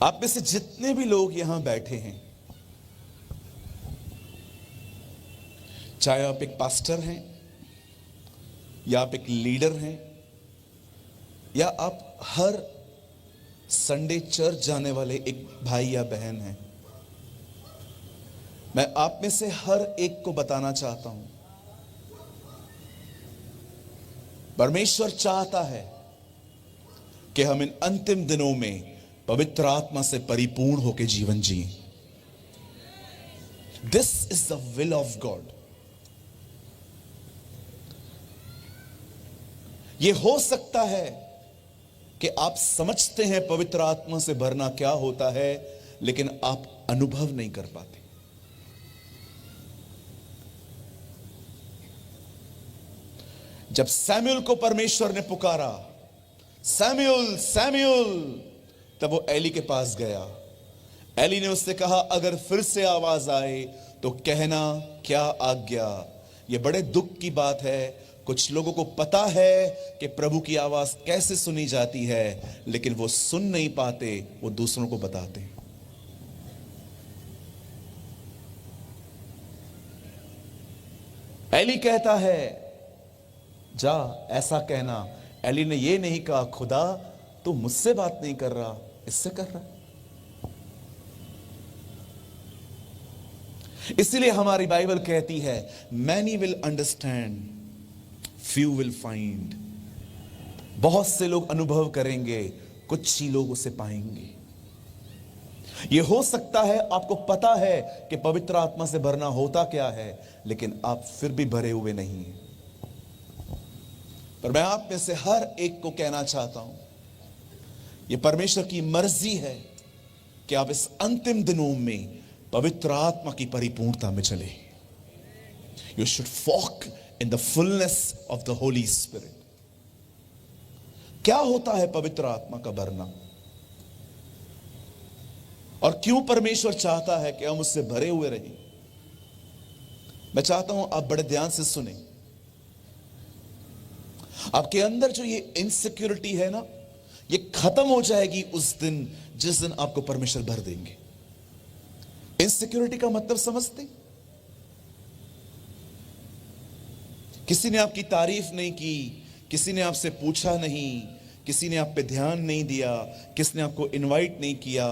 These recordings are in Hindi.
आप में से जितने भी लोग यहां बैठे हैं, चाहे आप एक पास्टर हैं, या आप एक लीडर हैं, या आप हर संडे चर्च जाने वाले एक भाई या बहन हैं, मैं आप में से हर एक को बताना चाहता हूं, परमेश्वर चाहता है कि हम इन अंतिम दिनों में पवित्र आत्मा से परिपूर्ण होकर जीवन जिए। This is the will of God. यह हो सकता है कि आप समझते हैं पवित्र आत्मा से भरना क्या होता है, लेकिन आप अनुभव नहीं कर पाते। जब सैमुअल को परमेश्वर ने पुकारा, सैमुअल सैमुअल, तब वो एली के पास गया। एली ने उससे कहा, अगर फिर से आवाज आए तो कहना क्या आज्ञा। यह बड़े दुख की बात है, कुछ लोगों को पता है कि प्रभु की आवाज कैसे सुनी जाती है, लेकिन वो सुन नहीं पाते, वो दूसरों को बताते हैं। एली कहता है, जा ऐसा कहना। एली ने यह नहीं कहा, खुदा तू मुझसे बात नहीं कर रहा, इससे कर रहा। इसलिए हमारी बाइबल कहती है, many will understand, few will find. बहुत से लोग अनुभव करेंगे, कुछ ही लोग उसे पाएंगे। यह हो सकता है आपको पता है कि पवित्र आत्मा से भरना होता क्या है, लेकिन आप फिर भी भरे हुए नहीं हैं। पर मैं आप में से हर एक को कहना चाहता हूं, यह परमेश्वर की मर्जी है कि आप इस अंतिम दिनों में पवित्र आत्मा की परिपूर्णता में चले। You should walk in the fullness of the Holy spirit. क्या होता है पवित्र आत्मा का भरना, और क्यों परमेश्वर चाहता है कि हम उससे भरे हुए रहें? मैं चाहता हूं आप बड़े ध्यान से सुने। आपके अंदर जो ये इनसिक्योरिटी है ना, ये खत्म हो जाएगी उस दिन जिस दिन आपको परमेश्वर भर देंगे। इनसिक्योरिटी का मतलब समझते? किसी ने आपकी तारीफ नहीं की, किसी ने आपसे पूछा नहीं, किसी ने आप पे ध्यान नहीं दिया, किसी ने आपको इनवाइट नहीं किया,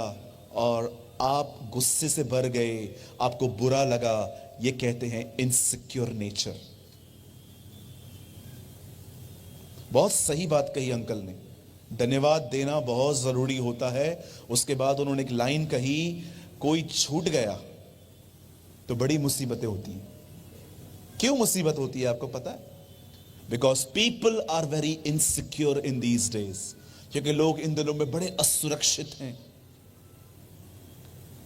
और आप गुस्से से भर गए, आपको बुरा लगा। ये कहते हैं इनसिक्योर नेचर। बहुत सही बात कही अंकल ने, धन्यवाद देना बहुत जरूरी होता है। उसके बाद उन्होंने एक लाइन कही, कोई छूट गया तो बड़ी मुसीबतें होती हैं। क्यों मुसीबत होती है आपको पता है? Because people are very insecure in these days. क्योंकि लोग इन दिनों में बड़े असुरक्षित हैं।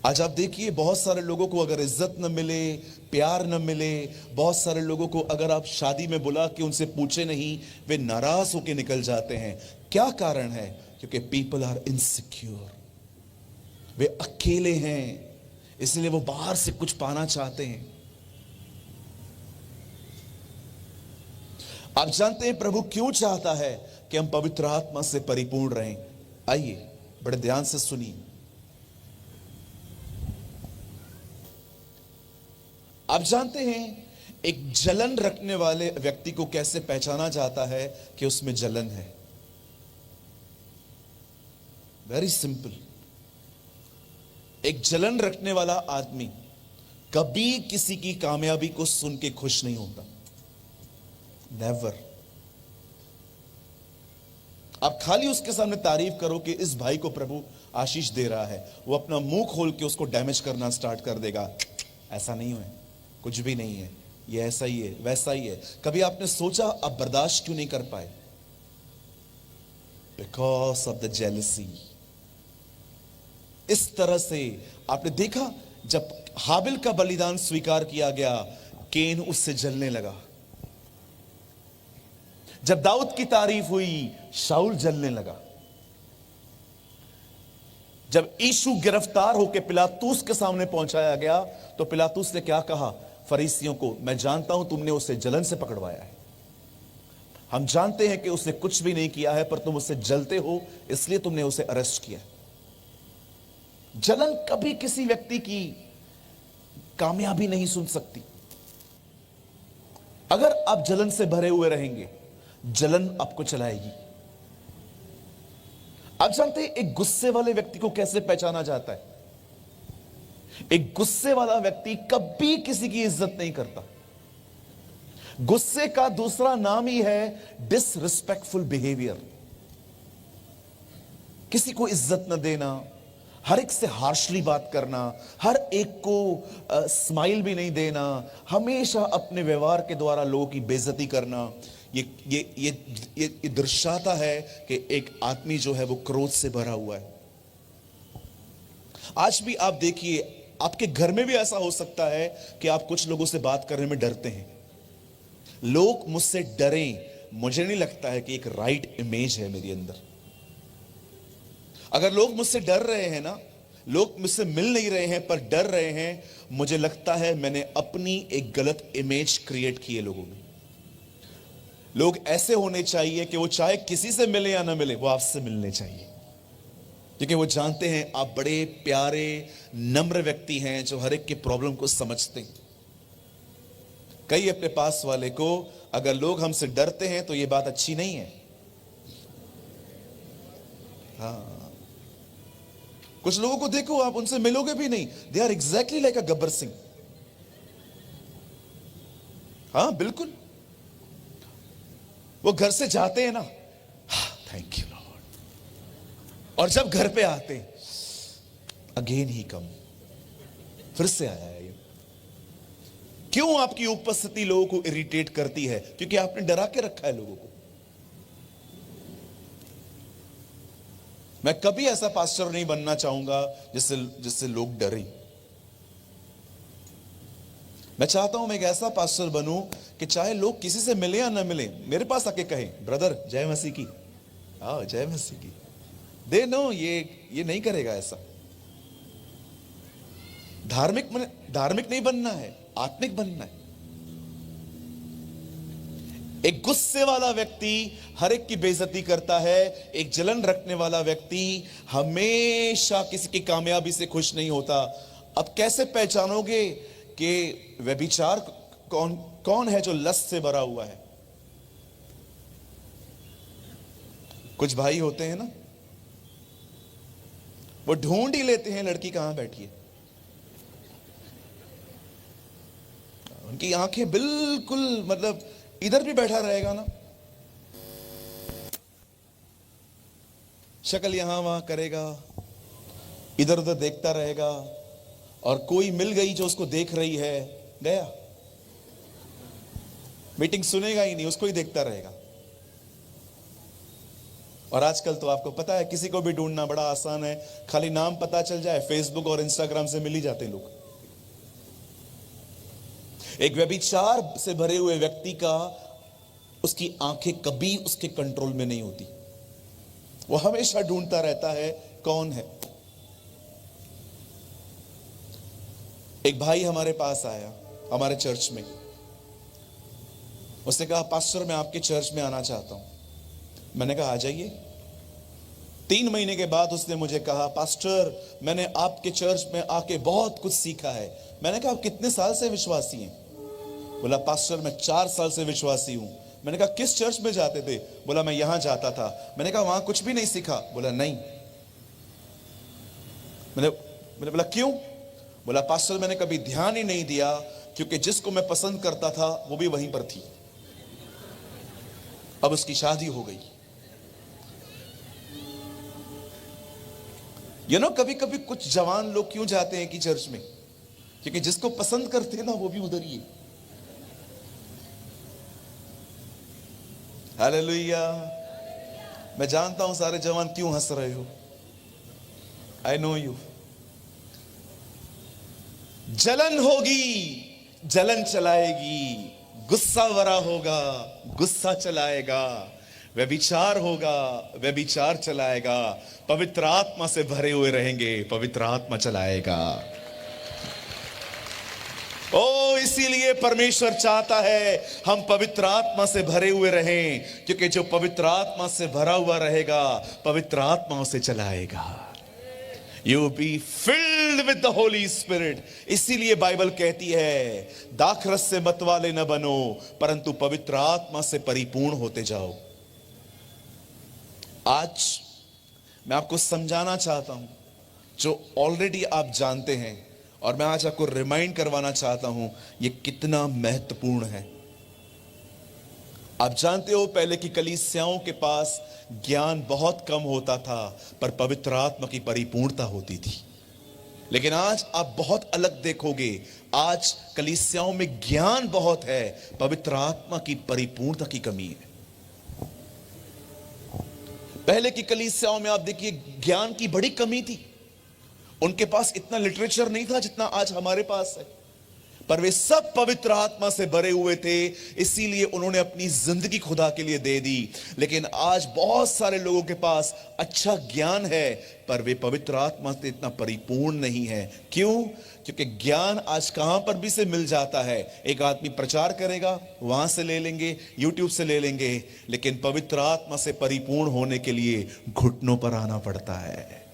आज आप देखिए, बहुत सारे लोगों को अगर इज्जत न मिले, प्यार न मिले, बहुत सारे लोगों को अगर आप शादी में बुला के उनसे पूछे नहीं, वे नाराज होकर निकल जाते हैं। क्या कारण है? क्योंकि पीपल आर इनसिक्योर। वे अकेले हैं, इसलिए वो बाहर से कुछ पाना चाहते हैं। आप जानते हैं प्रभु क्यों चाहता है कि हम पवित्र आत्मा से परिपूर्ण रहें? आइए बड़े ध्यान से सुनिए। आप जानते हैं एक जलन रखने वाले व्यक्ति को कैसे पहचाना जाता है कि उसमें जलन है? Very simple. एक जलन रखने वाला आदमी कभी किसी की कामयाबी को सुन के खुश नहीं होता। नेवर। आप खाली उसके सामने तारीफ करो कि इस भाई को प्रभु आशीष दे रहा है, वो अपना मुंह खोल के उसको डैमेज करना स्टार्ट कर देगा। ऐसा नहीं है, कुछ भी नहीं है, ये ऐसा ही है, वैसा ही है। कभी आपने सोचा आप बर्दाश्त क्यों नहीं कर पाए? Because of the jealousy. इस तरह से आपने देखा, जब हाबिल का बलिदान स्वीकार किया गया, केन उससे जलने लगा। जब दाऊद की तारीफ हुई, शाऊल जलने लगा। जब यीशु गिरफ्तार होकर पिलातूस के सामने पहुंचाया गया, तो पिलातूस ने क्या कहा फरीसियों को? मैं जानता हूं तुमने उसे जलन से पकड़वाया है। हम जानते हैं कि उसने कुछ भी नहीं किया है, पर तुम उससे जलते हो, इसलिए तुमने उसे अरेस्ट किया। जलन कभी किसी व्यक्ति की कामयाबी नहीं सुन सकती। अगर आप जलन से भरे हुए रहेंगे, जलन आपको चलाएगी। आप जानते हैं एक गुस्से वाले व्यक्ति को कैसे पहचाना जाता है? एक गुस्से वाला व्यक्ति कभी किसी की इज्जत नहीं करता। गुस्से का दूसरा नाम ही है डिसरिस्पेक्टफुल बिहेवियर। किसी को इज्जत न देना, हर एक से हार्शली बात करना, हर एक को स्माइल भी नहीं देना, हमेशा अपने व्यवहार के द्वारा लोगों की बेइज्जती करना, ये दर्शाता है कि एक आदमी जो है वो क्रोध से भरा हुआ है। आज भी आप देखिए, आपके घर में भी ऐसा हो सकता है कि आप कुछ लोगों से बात करने में डरते हैं। लोग मुझसे डरें, मुझे नहीं लगता है कि एक राइट इमेज है मेरे अंदर। अगर लोग मुझसे डर रहे हैं ना, लोग मुझसे मिल नहीं रहे हैं पर डर रहे हैं, मुझे लगता है मैंने अपनी एक गलत इमेज क्रिएट की है लोगों में। लोग ऐसे होने चाहिए कि वो चाहे किसी से मिले या ना मिले, वो आपसे मिलने चाहिए, क्योंकि वो जानते हैं आप बड़े प्यारे नम्र व्यक्ति हैं जो हर एक की प्रॉब्लम को समझते हैं। कई अपने पास वाले को, अगर लोग हमसे डरते हैं तो ये बात अच्छी नहीं है। हाँ, कुछ लोगों को देखो, आप उनसे मिलोगे भी नहीं, they are exactly like a Gabbar Singh. हाँ बिल्कुल, वो घर से जाते हैं ना, थैंक यू लॉर्ड, और जब घर पे आते अगेन ही कम, फिर से आया है ये। क्यों आपकी उपस्थिति लोगों को इरिटेट करती है? क्योंकि आपने डरा के रखा है लोगों को। मैं कभी ऐसा पास्टर नहीं बनना चाहूंगा जिससे लोग डरें। मैं चाहता हूं मैं एक ऐसा पास्टर बनूं कि चाहे लोग किसी से मिले या ना मिले, मेरे पास आके कहें, ब्रदर जय मसीह की, आओ जय मसीह की। दे नो ये नहीं करेगा ऐसा। धार्मिक नहीं बनना है, आत्मिक बनना है। एक गुस्से वाला व्यक्ति हर एक की बेइज्जती करता है। एक जलन रखने वाला व्यक्ति हमेशा किसी की कामयाबी से खुश नहीं होता। अब कैसे पहचानोगे कि व्यभिचार कौन है जो लस्ट से भरा हुआ है? कुछ भाई होते हैं ना, वो ढूंढ ही लेते हैं लड़की कहां बैठी है। उनकी आंखें बिल्कुल, मतलब इधर भी बैठा रहेगा ना, शक्ल यहां वहां करेगा, इधर उधर देखता रहेगा, और कोई मिल गई जो उसको देख रही है, गया, मीटिंग सुनेगा ही नहीं, उसको ही देखता रहेगा। और आजकल तो आपको पता है किसी को भी ढूंढना बड़ा आसान है, खाली नाम पता चल जाए, फेसबुक और इंस्टाग्राम से मिल ही जाते हैं लोग। एक व्यभिचार से भरे हुए व्यक्ति का, उसकी आंखें कभी उसके कंट्रोल में नहीं होती। वो हमेशा ढूंढता रहता है कौन है। एक भाई हमारे पास आया, हमारे चर्च में। उसने कहा, पास्टर मैं आपके चर्च में आना चाहता हूं। मैंने कहा आ जाइए। 3 महीने के बाद उसने मुझे कहा, पास्टर मैंने आपके चर्च में आके बहुत कुछ सीखा है। मैंने कहा आप कितने साल से विश्वासी हैं? बोला पास्टर मैं 4 साल से विश्वासी हूं। मैंने कहा किस चर्च में जाते थे? बोला मैं यहां जाता था। मैंने कहा वहां कुछ भी नहीं सीखा? बोला नहीं। मैंने बोला क्यों? बोला पास्टर मैंने कभी ध्यान ही नहीं दिया, क्योंकि जिसको मैं पसंद करता था वो भी वहीं पर थी। अब उसकी शादी हो गई। कभी कभी कुछ जवान लोग क्यों जाते हैं कि चर्च में? क्योंकि जिसको पसंद करते हैं ना वो भी उधर ही है। हालेलुया। मैं जानता हूं सारे जवान क्यों हंस रहे हो। I know you. जलन होगी, जलन चलाएगी। गुस्सा भरा होगा, गुस्सा चलाएगा। व्यभिचार होगा, व्यभिचार चलाएगा। पवित्र आत्मा से भरे हुए रहेंगे, पवित्र आत्मा चलाएगा। ओ इसीलिए परमेश्वर चाहता है हम पवित्र आत्मा से भरे हुए रहें, क्योंकि जो पवित्र आत्मा से भरा हुआ रहेगा, पवित्र आत्मा उसे चलाएगा। You be filled with the Holy spirit. इसीलिए बाइबल कहती है दाखरस से मतवाले न बनो, परंतु पवित्र आत्मा से परिपूर्ण होते जाओ। आज मैं आपको समझाना चाहता हूं जो ऑलरेडी आप जानते हैं, और मैं आज आपको रिमाइंड करवाना चाहता हूं ये कितना महत्वपूर्ण है। आप जानते हो पहले की कलीसियाओं के पास ज्ञान बहुत कम होता था, पर पवित्र आत्मा की परिपूर्णता होती थी। लेकिन आज आप बहुत अलग देखोगे, आज कलीसियाओं में ज्ञान बहुत है, पवित्र आत्मा की परिपूर्णता की कमी है। पहले की कलीसियाओं में आप देखिए ज्ञान की बड़ी कमी थी, उनके पास इतना लिटरेचर नहीं था जितना आज हमारे पास है, पर वे सब पवित्र आत्मा से भरे हुए थे, इसीलिए उन्होंने अपनी जिंदगी खुदा के लिए दे दी। लेकिन आज बहुत सारे लोगों के पास अच्छा ज्ञान है, पर वे पवित्र आत्मा से इतना परिपूर्ण नहीं है। क्यों? क्योंकि ज्ञान आज कहां पर भी से मिल जाता है। एक आदमी प्रचार करेगा, वहां से ले लेंगे, यूट्यूब से ले लेंगे, लेकिन पवित्र आत्मा से परिपूर्ण होने के लिए घुटनों पर आना पड़ता है,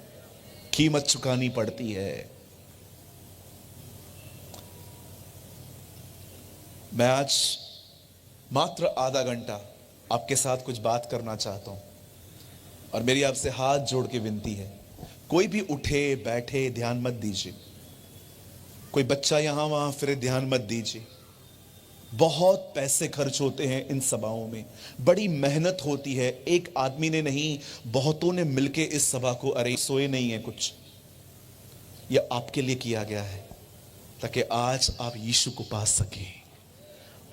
कीमत चुकानी पड़ती है। मैं आज मात्र आधा घंटा आपके साथ कुछ बात करना चाहता हूं, और मेरी आपसे हाथ जोड़ के विनती है, कोई भी उठे बैठे ध्यान मत दीजिए, कोई बच्चा यहां वहां फिरे ध्यान मत दीजिए। बहुत पैसे खर्च होते हैं इन सभाओं में, बड़ी मेहनत होती है। एक आदमी ने नहीं, बहुतों ने मिलकर इस सभा को अरे सोए नहीं है कुछ, यह आपके लिए किया गया है ताकि आज आप यीशु को पा सकें,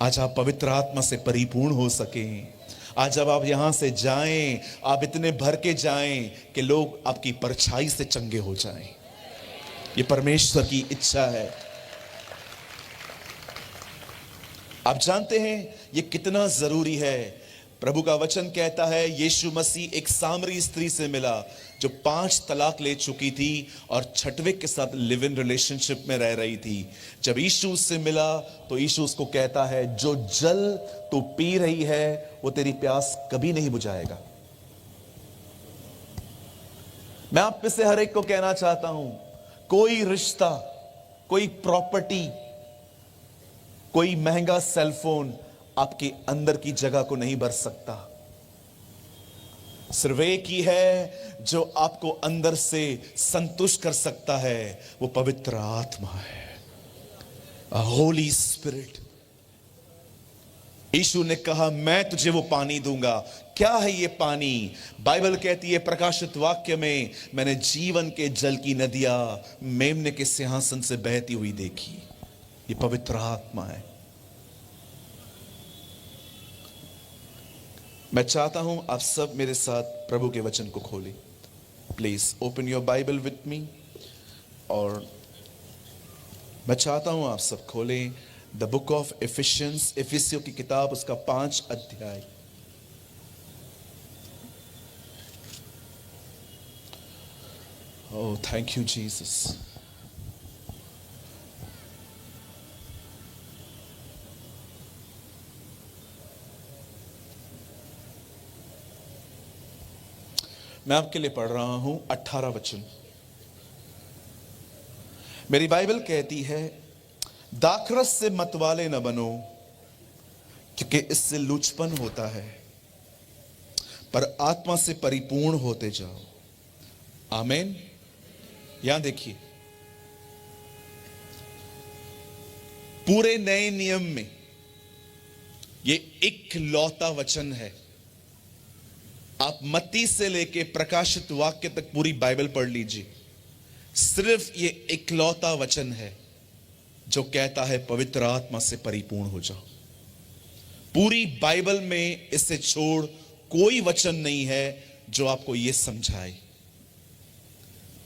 आज आप पवित्र आत्मा से परिपूर्ण हो सकें। आज जब आप यहां से जाएं, आप इतने भर के जाएं कि लोग आपकी परछाई से चंगे हो जाएं। ये परमेश्वर की इच्छा है। आप जानते हैं ये कितना जरूरी है। प्रभु का वचन कहता है यीशु मसीह एक सामरी स्त्री से मिला जो 5 तलाक ले चुकी थी और छठवें के साथ लिव इन रिलेशनशिप में रह रही थी। जब यीशु उससे मिला तो यीशु उसको कहता है जो जल तू पी रही है वो तेरी प्यास कभी नहीं बुझाएगा। मैं आप में से हर एक को कहना चाहता हूं, कोई रिश्ता, कोई प्रॉपर्टी, कोई महंगा सेलफोन आपके अंदर की जगह को नहीं भर सकता। सिर्फ एक ही है जो आपको अंदर से संतुष्ट कर सकता है, वो पवित्र आत्मा है, होली स्पिरिट। यीशु ने कहा मैं तुझे वो पानी दूंगा। क्या है ये पानी? बाइबल कहती है प्रकाशित वाक्य में, मैंने जीवन के जल की नदियां मेमने के सिंहासन से बहती हुई देखी। ये पवित्र आत्मा है। मैं चाहता हूं आप सब मेरे साथ प्रभु के वचन को खोलें। Please open your Bible with me. और मैं चाहता हूं आप सब खोलें द बुक ऑफ एफिशियंस, एफिसियों की किताब, उसका 5 अध्याय। Oh thank you Jesus. मैं आपके लिए पढ़ रहा हूं 18 वचन। मेरी बाइबल कहती है दाखरस से मतवाले न बनो क्योंकि इससे लुचपन होता है, पर आत्मा से परिपूर्ण होते जाओ। आमीन। यहां देखिए, पूरे नए नियम में ये इकलौता वचन है। आप मत्ती से लेके प्रकाशित वाक्य तक पूरी बाइबल पढ़ लीजिए, सिर्फ ये इकलौता वचन है जो कहता है पवित्र आत्मा से परिपूर्ण हो जाओ। पूरी बाइबल में इससे छोड़ कोई वचन नहीं है जो आपको यह समझाए।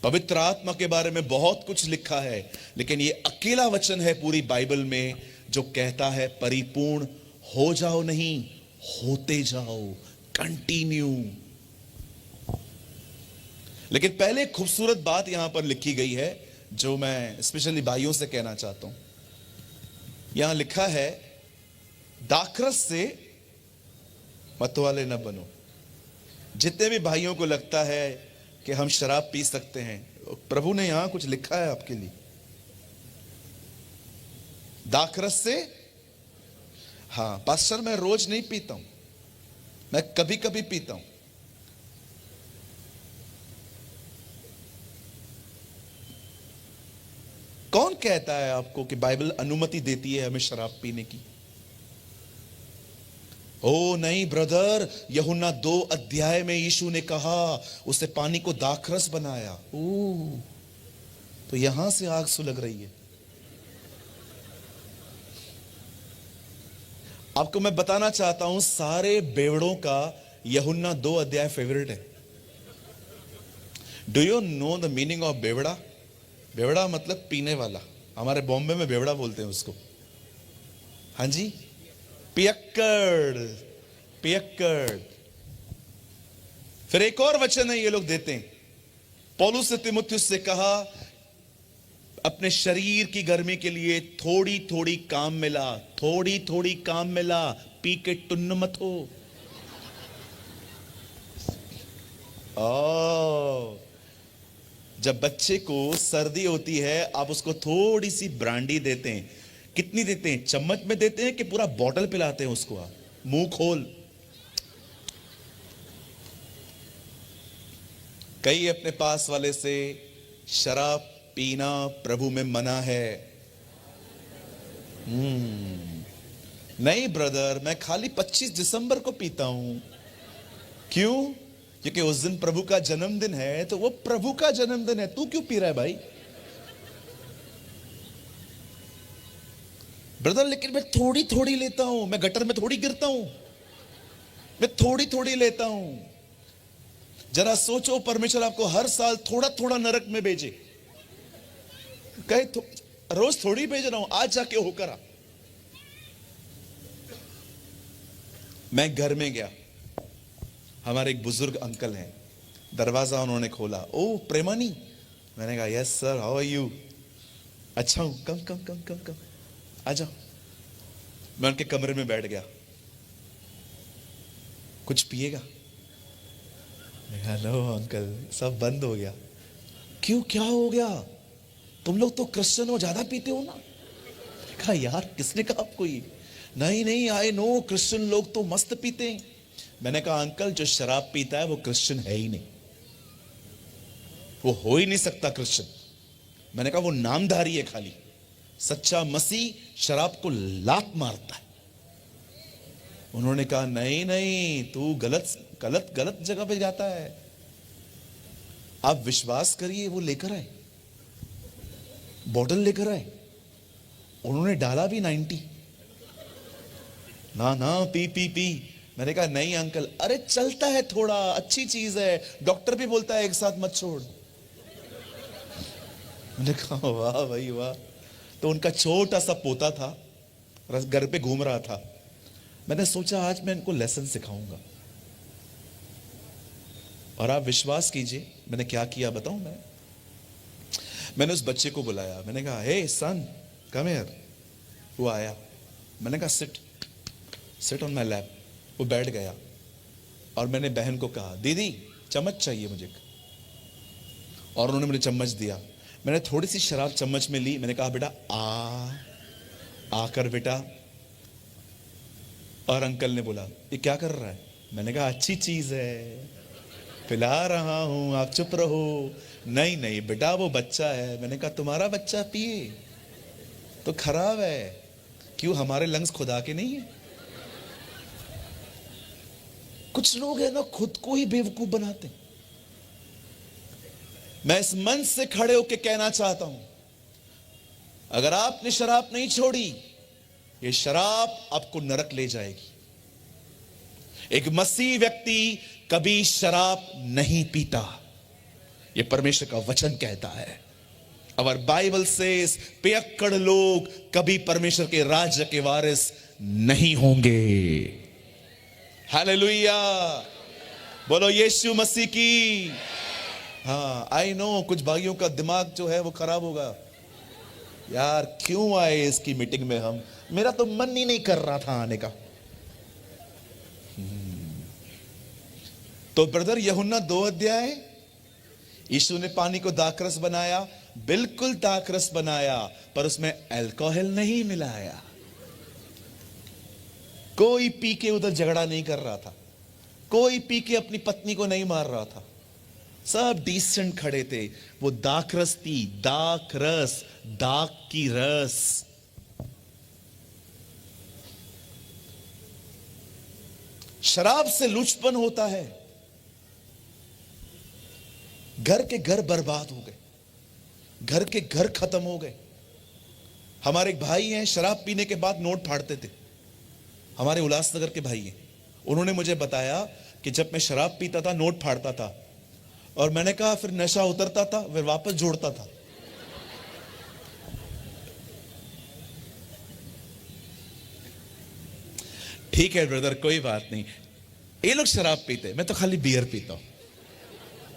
पवित्र आत्मा के बारे में बहुत कुछ लिखा है, लेकिन यह अकेला वचन है पूरी बाइबल में जो कहता है परिपूर्ण हो जाओ, नहीं होते जाओ, कंटिन्यू। लेकिन पहले खूबसूरत बात यहां पर लिखी गई है जो मैं स्पेशली भाइयों से कहना चाहता हूं। यहां लिखा है दाखरस से मतवाले न बनो। जितने भी भाइयों को लगता है कि हम शराब पी सकते हैं, प्रभु ने यहां कुछ लिखा है आपके लिए। दाखरस से, हाँ पास्टर मैं रोज नहीं पीता हूं, मैं कभी कभी पीता हूं। कौन कहता है आपको कि बाइबल अनुमति देती है हमें शराब पीने की? ओ नहीं ब्रदर, यूहन्ना 2 अध्याय में यीशु ने कहा उसने पानी को दाखरस बनाया। ओ तो यहां से आग सुलग रही है। आपको मैं बताना चाहता हूं, सारे बेवड़ों का यूहन्ना 2 अध्याय फेवरेट है। Do you know the meaning of बेवड़ा? बेवड़ा मतलब पीने वाला। हमारे बॉम्बे में बेवड़ा बोलते हैं उसको। हाँ जी, पियक्कड़, पियक्कड़। फिर एक और वचन है ये लोग देते हैं, पौलुस ने तीमुथियुस से कहा अपने शरीर की गर्मी के लिए थोड़ी थोड़ी काम मिला, थोड़ी थोड़ी काम मिला, पी के टुन्न मत हो। जब बच्चे को सर्दी होती है आप उसको थोड़ी सी ब्रांडी देते हैं। कितनी देते हैं? चम्मच में देते हैं कि पूरा बॉटल पिलाते हैं उसको? आप मुंह खोल। कई अपने पास वाले से शराब पीना प्रभु में मना है। नहीं ब्रदर, मैं खाली 25 दिसंबर को पीता हूं। क्यों? क्योंकि उस दिन प्रभु का जन्मदिन है। तो वो प्रभु का जन्मदिन है, तू क्यों पी रहा है भाई? ब्रदर लेकिन मैं थोड़ी थोड़ी लेता हूं, मैं गटर में थोड़ी गिरता हूं, मैं थोड़ी थोड़ी लेता हूं। जरा सोचो, परमेश्वर आपको हर साल थोड़ा थोड़ा नरक में भेजे, कहे रोज थोड़ी भेज रहा हूं, आज जाके होकर आ। मैं घर में गया, हमारे एक बुजुर्ग अंकल हैं, दरवाजा उन्होंने खोला। ओ प्रेमानी, मैंने कहा yes sir, how are you? अच्छा हूं, कम कम कम कम कम आ जाओ। मैं उनके कमरे में बैठ गया। कुछ पिएगा? हेलो अंकल, सब बंद हो गया। क्यों, क्या हो गया? तुम लोग तो क्रिश्चियन हो, ज्यादा पीते हो ना। कहा यार किसने कहा आपको ये? नहीं नहीं, आई नो क्रिश्चियन लोग तो मस्त पीते हैं। मैंने कहा अंकल जो शराब पीता है वो क्रिश्चियन है ही नहीं, वो हो ही नहीं सकता क्रिश्चियन। मैंने कहा वो नामधारी है खाली। सच्चा मसीह शराब को लात मारता है। उन्होंने कहा नहीं नहीं, तू गलत गलत गलत जगह पे जाता है। आप विश्वास करिए, वो लेकर आए, बॉटल लेकर आए, उन्होंने डाला भी 90। ना ना, पी पी पी। मैंने कहा नहीं अंकल। अरे चलता है थोड़ा, अच्छी चीज है, डॉक्टर भी बोलता है एक साथ मत छोड़। मैंने कहा वाह भाई वाह। तो उनका छोटा सा पोता था, घर पे घूम रहा था। मैंने सोचा आज मैं इनको लेसन सिखाऊंगा। और आप विश्वास कीजिए मैंने क्या किया बताऊं? मैंने उस बच्चे को बुलाया। मैंने कहा हे सन कम हियर। वो आया। मैंने कहा sit sit on my lap. वो बैठ गया। और मैंने बहन को कहा दीदी चम्मच चाहिए मुझे, और उन्होंने मुझे चम्मच दिया। मैंने थोड़ी सी शराब चम्मच में ली। मैंने कहा बेटा आकर बेटा। और अंकल ने बोला ये क्या कर रहा है? मैंने कहा अच्छी चीज है, पिला रहा हूं, आप चुप रहो। नहीं नहीं बेटा वो बच्चा है। मैंने कहा तुम्हारा बच्चा पिए तो खराब है, क्यों हमारे लंग्स खुदा के नहीं है? कुछ लोग है ना खुद को ही बेवकूफ बनाते। मैं इस मंच से खड़े होकर कहना चाहता हूं, अगर आपने शराब नहीं छोड़ी, ये शराब आपको नरक ले जाएगी। एक मसीह व्यक्ति कभी शराब नहीं पीता, ये परमेश्वर का वचन कहता है। और बाइबल सेज पियक्कड़ लोग कभी परमेश्वर के राज्य के वारिस नहीं होंगे। हालेलुया, बोलो यीशु मसीह की। हाँ आई नो कुछ भाइयों का दिमाग जो है वो खराब होगा। यार क्यों आए इसकी मीटिंग में हम? मेरा तो मन ही नहीं कर रहा था आने का। तो ब्रदर यूहन्ना 2 अध्याय यीशु ने पानी को दाखरस बनाया, बिल्कुल दाखरस बनाया, पर उसमें अल्कोहल नहीं मिलाया। कोई पी के उधर झगड़ा नहीं कर रहा था, कोई पी के अपनी पत्नी को नहीं मार रहा था, सब डिसेंट खड़े थे। वो दाखरस थी, दाखरस, दाख की रस। शराब से लुचपन होता है, घर के घर बर्बाद हो गए, घर के घर खत्म हो गए। हमारे एक भाई हैं, शराब पीने के बाद नोट फाड़ते थे, हमारे उल्लासनगर के भाई हैं। उन्होंने मुझे बताया कि जब मैं शराब पीता था नोट फाड़ता था, और मैंने कहा फिर नशा उतरता था, फिर वापस जोड़ता था। ठीक है ब्रदर, कोई बात नहीं, ये लोग शराब पीते, मैं तो खाली बियर पीता हूं।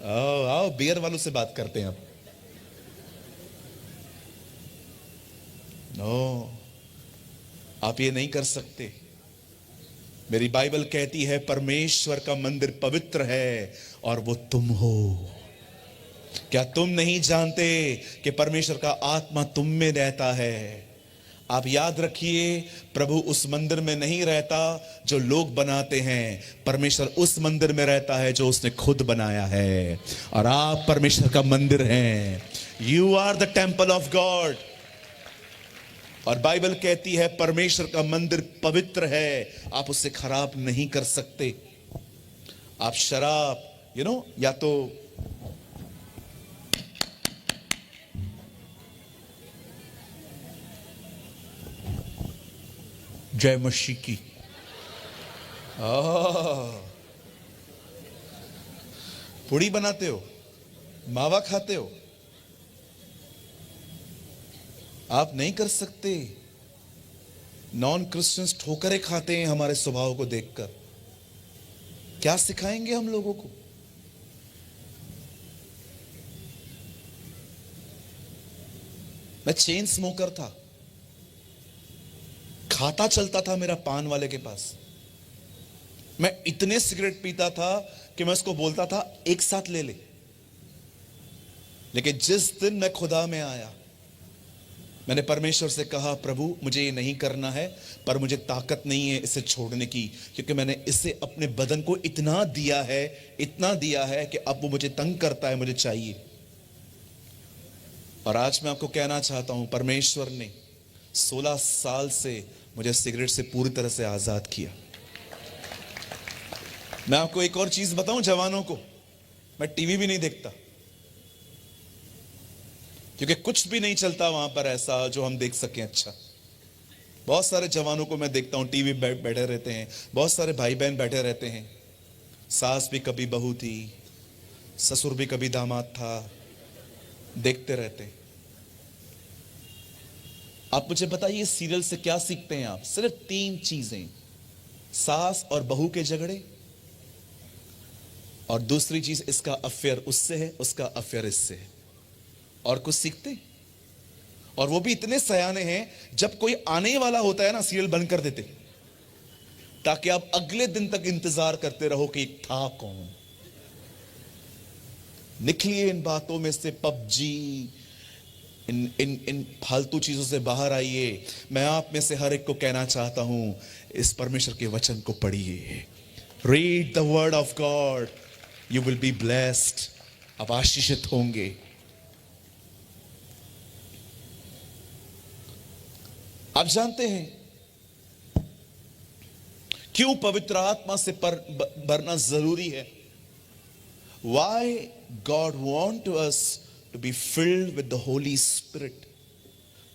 आओ आओ, बियर वालों से बात करते हैं अब। नो, आप ये नहीं कर सकते। मेरी बाइबल कहती है परमेश्वर का मंदिर पवित्र है और वो तुम हो। क्या तुम नहीं जानते कि परमेश्वर का आत्मा तुम में रहता है? आप याद रखिए, प्रभु उस मंदिर में नहीं रहता जो लोग बनाते हैं, परमेश्वर उस मंदिर में रहता है जो उसने खुद बनाया है। और आप परमेश्वर का मंदिर हैं। You are the temple of God. और बाइबल कहती है परमेश्वर का मंदिर पवित्र है, आप उसे खराब नहीं कर सकते। आप शराब या तो जय मसीह की, पूड़ी बनाते हो, मावा खाते हो, आप नहीं कर सकते। नॉन क्रिश्चियंस ठोकरें खाते हैं हमारे स्वभाव को देखकर। क्या सिखाएंगे हम लोगों को? मैं चेन स्मोकर था, खाता चलता था मेरा पान वाले के पास। मैं इतने सिगरेट पीता था कि मैं उसको बोलता था एक साथ ले ले। लेकिन जिस दिन मैं खुदा में आया, मैंने परमेश्वर से कहा प्रभु मुझे ये नहीं करना है, पर मुझे ताकत नहीं है इसे छोड़ने की, क्योंकि मैंने इसे अपने बदन को इतना दिया है कि अब वो मुझे तंग करता है, मुझे चाहिए। और आज मैं आपको कहना चाहता हूं, परमेश्वर ने 16 साल से मुझे सिगरेट से पूरी तरह से आजाद किया। मैं आपको एक और चीज बताऊं जवानों को, मैं टीवी भी नहीं देखता, क्योंकि कुछ भी नहीं चलता वहां पर ऐसा जो हम देख सकें। अच्छा, बहुत सारे जवानों को मैं देखता हूं टीवी बैठे रहते हैं, बहुत सारे भाई बहन बैठे रहते हैं, सास भी कभी बहू थी, ससुर भी कभी दामाद था, देखते रहते। आप मुझे बताइए सीरियल से क्या सीखते हैं आप? सिर्फ 3 चीजें, सास और बहू के झगड़े, और दूसरी चीज इसका अफेयर उससे है, उसका अफेयर इससे है। और कुछ सीखते? और वो भी इतने सयाने हैं, जब कोई आने वाला होता है ना, सीरियल बंद कर देते, ताकि आप अगले दिन तक इंतजार करते रहो कि था कौन। निकलिए इन बातों में से, पबजी, इन फालतू चीजों से बाहर आइए। मैं आप में से हर एक को कहना चाहता हूं, इस परमेश्वर के वचन को पढ़िए। Read the word of God, you will be blessed. आप आशीषित होंगे। आप जानते हैं क्यों पवित्र आत्मा से भरना जरूरी है? Why God want us to be filled with the Holy Spirit?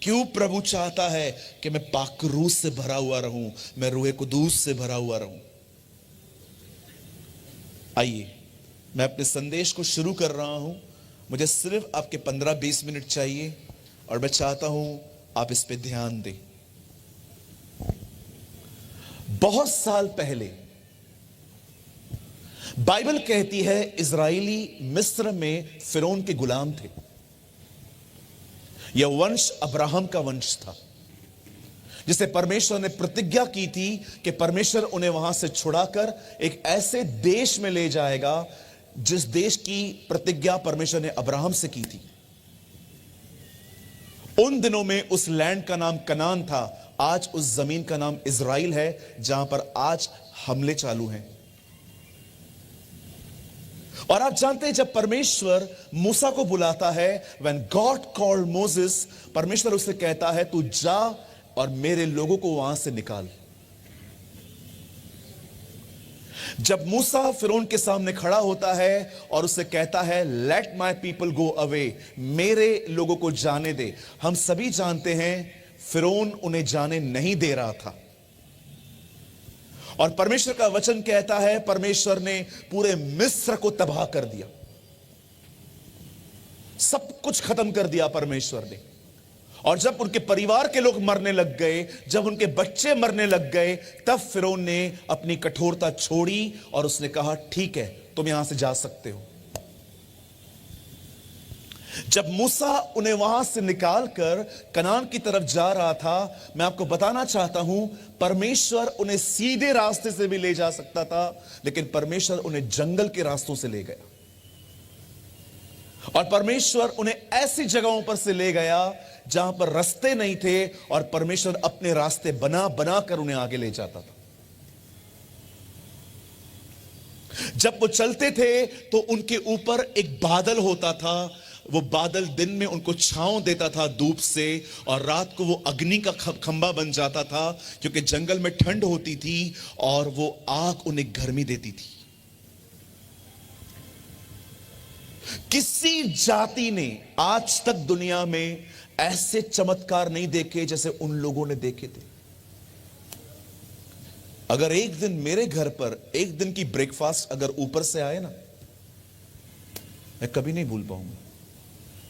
क्यों प्रभु चाहता है कि मैं पाक रूह से भरा हुआ रहूं, मैं रूह कुदूस से भरा हुआ रहूं? आइए, मैं अपने संदेश को शुरू कर रहा हूं। मुझे सिर्फ आपके 15-20 मिनट चाहिए, और मैं चाहता हूं आप इस पे ध्यान दें। बहुत साल पहले बाइबल कहती है इजराइली मिस्र में फिरौन के गुलाम थे। यह वंश अब्राहम का वंश था, जिसे परमेश्वर ने प्रतिज्ञा की थी कि परमेश्वर उन्हें वहां से छुड़ाकर एक ऐसे देश में ले जाएगा जिस देश की प्रतिज्ञा परमेश्वर ने अब्राहम से की थी, उन दिनों में उस लैंड का नाम कनान था। आज उस जमीन का नाम इजराइल है, जहां पर आज हमले चालू हैं। और आप जानते हैं, जब परमेश्वर मूसा को बुलाता है, व्हेन गॉड कॉल्ड मोसेस, परमेश्वर उससे कहता है तू जा और मेरे लोगों को वहां से निकाल। जब मूसा फिरौन के सामने खड़ा होता है और उससे कहता है let my people go away, मेरे लोगों को जाने दे, हम सभी जानते हैं फिरौन उन्हें जाने नहीं दे रहा था। और परमेश्वर का वचन कहता है परमेश्वर ने पूरे मिस्र को तबाह कर दिया, सब कुछ खत्म कर दिया परमेश्वर ने। और जब उनके परिवार के लोग मरने लग गए, जब उनके बच्चे मरने लग गए, तब फिरौन ने अपनी कठोरता छोड़ी और उसने कहा ठीक है, तुम यहां से जा सकते हो। जब मूसा उन्हें वहां से निकालकर कनान की तरफ जा रहा था, मैं आपको बताना चाहता हूं, परमेश्वर उन्हें सीधे रास्ते से भी ले जा सकता था, लेकिन परमेश्वर उन्हें जंगल के रास्तों से ले गया। और परमेश्वर उन्हें ऐसी जगहों पर से ले गया जहां पर रास्ते नहीं थे, और परमेश्वर अपने रास्ते बना बना कर उन्हें आगे ले जाता था। जब वो चलते थे तो उनके ऊपर एक बादल होता था, वो बादल दिन में उनको छांव देता था धूप से, और रात को वो अग्नि का खंबा बन जाता था, क्योंकि जंगल में ठंड होती थी और वो आग उन्हें गर्मी देती थी। किसी जाति ने आज तक दुनिया में ऐसे चमत्कार नहीं देखे जैसे उन लोगों ने देखे थे। अगर एक दिन मेरे घर पर एक दिन की ब्रेकफास्ट अगर ऊपर से आए ना, मैं कभी नहीं भूल पाऊंगा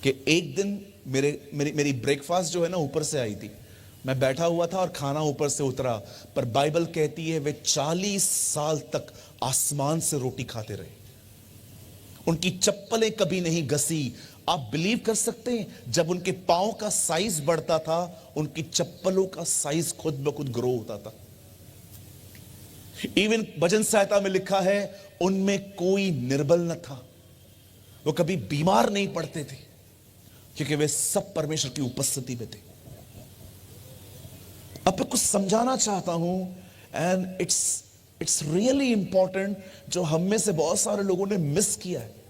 कि एक दिन मेरी ब्रेकफास्ट जो है ना ऊपर से आई थी। मैं बैठा हुआ था और खाना ऊपर से उतरा, पर बाइबल कहती है वे 40 साल तक आसमान से रोटी खाते रहे, उनकी चप्पलें कभी नहीं घसी। आप बिलीव कर सकते हैं, जब उनके पांव का साइज बढ़ता था, उनकी चप्पलों का साइज खुद ब खुद ग्रो होता था। इवन भजन सहायता में लिखा है उनमें कोई निर्बल न था, वो कभी बीमार नहीं पड़ते थे, क्योंकि वे सब परमेश्वर की उपस्थिति में थे। अब मैं कुछ समझाना चाहता हूं, एंड इट्स रियली इंपॉर्टेंट, जो हम में से बहुत सारे लोगों ने मिस किया है।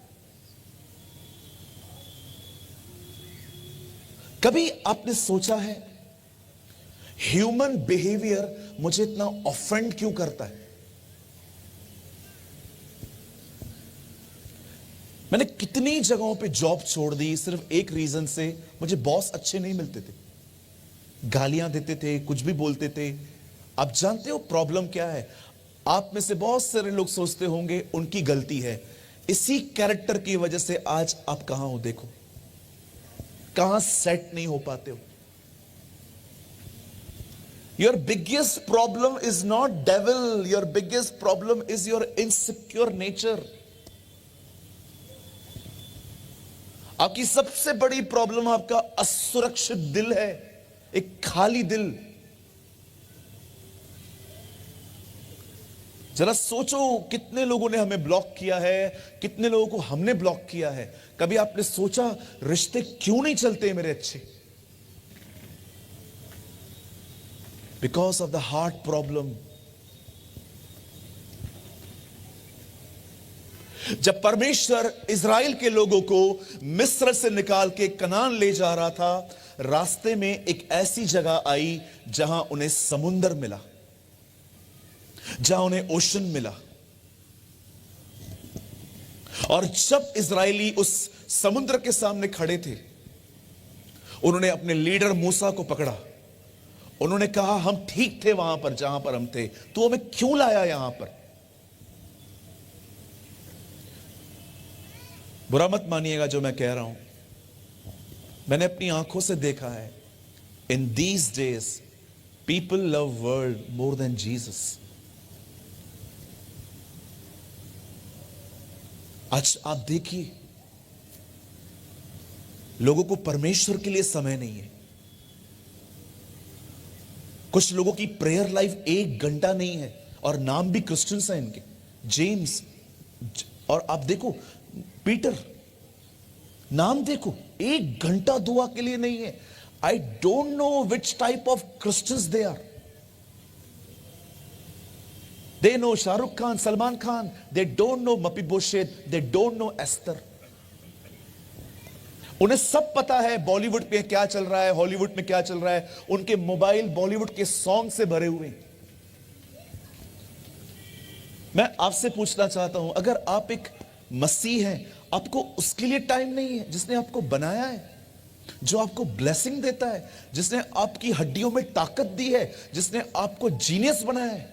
कभी आपने सोचा है ह्यूमन बिहेवियर मुझे इतना ऑफेंड क्यों करता है? मैंने कितनी जगहों पे जॉब छोड़ दी सिर्फ एक रीजन से, मुझे बॉस अच्छे नहीं मिलते थे, गालियां देते थे, कुछ भी बोलते थे। आप जानते हो प्रॉब्लम क्या है? आप में से बहुत सारे लोग सोचते होंगे उनकी गलती है, इसी कैरेक्टर की वजह से आज आप कहां हो, देखो कहां सेट नहीं हो पाते हो। Your biggest problem is not devil, your biggest problem is your insecure nature. आपकी सबसे बड़ी प्रॉब्लम आपका असुरक्षित दिल है, एक खाली दिल। जरा सोचो कितने लोगों ने हमें ब्लॉक किया है, कितने लोगों को हमने ब्लॉक किया है। कभी आपने सोचा रिश्ते क्यों नहीं चलते मेरे अच्छे? Because of the heart problem. जब परमेश्वर इजराइल के लोगों को मिस्र से निकाल के कनान ले जा रहा था, रास्ते में एक ऐसी जगह आई जहां उन्हें समुंदर मिला, जहां उन्हें ओशन मिला। और जब इजरायली उस समुद्र के सामने खड़े थे, उन्होंने अपने लीडर मूसा को पकड़ा। उन्होंने कहा हम ठीक थे वहां पर जहां पर हम थे, तो हमें क्यों लाया यहां पर? बुरा मत मानिएगा जो मैं कह रहा हूं, मैंने अपनी आंखों से देखा है। इन these days people love world more than Jesus. आज आप देखिए, लोगों को परमेश्वर के लिए समय नहीं है। कुछ लोगों की प्रेयर लाइफ 1 घंटा नहीं है, और नाम भी क्रिश्चियंस हैं इनके, जेम्स और आप देखो पीटर, नाम देखो, 1 घंटा दुआ के लिए नहीं है। I don't know which type of Christians they are. They know Shahrukh Khan, Salman Khan, they don't know Mephibosheth, they don't know Esther. उन्हें सब पता है बॉलीवुड पे क्या चल रहा है, हॉलीवुड में क्या चल रहा है। उनके मोबाइल बॉलीवुड के सॉन्ग से भरे हुए हैं। मैं आपसे पूछना चाहता हूं, अगर आप एक मसीह हैं, आपको उसके लिए टाइम नहीं है जिसने आपको बनाया है, जो आपको ब्लेसिंग देता है, जिसने आपकी हड्डियों में ताकत दी है, जिसने आपको जीनियस बनाया है।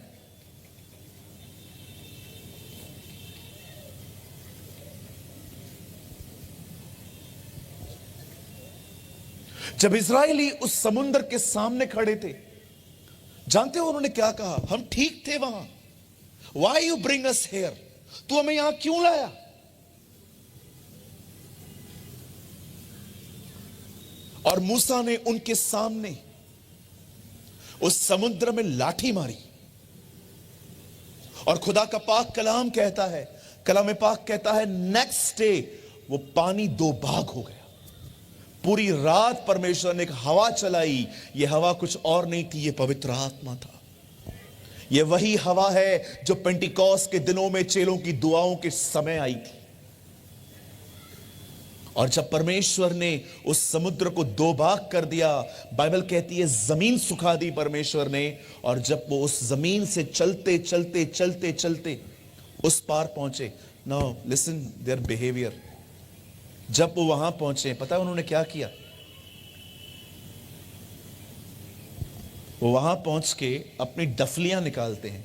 जब इजरायली उस समुद्र के सामने खड़े थे, जानते हो उन्होंने क्या कहा? हम ठीक थे वहां। Why you bring us hair? तू हमें यहां क्यों लाया? और मूसा ने उनके सामने उस समुद्र में लाठी मारी, और खुदा का पाक कलाम कहता है, कलाम पाक कहता है, नेक्स्ट डे वो पानी 2 भाग हो गया। पूरी रात परमेश्वर ने एक हवा चलाई। यह हवा कुछ और नहीं थी, यह पवित्र आत्मा था। यह वही हवा है जो पेंटिकॉस्ट के दिनों में चेलों की दुआओं के समय आई थी। और जब परमेश्वर ने उस समुद्र को 2 भाग कर दिया, बाइबल कहती है जमीन सुखा दी परमेश्वर ने। और जब वो उस जमीन से चलते चलते चलते चलते उस पार पहुंचे, नाउ लिसन देयर बिहेवियर। जब वो वहां पहुंचे, पता है उन्होंने क्या किया? वो वहां पहुंच के अपनी डफलियां निकालते हैं,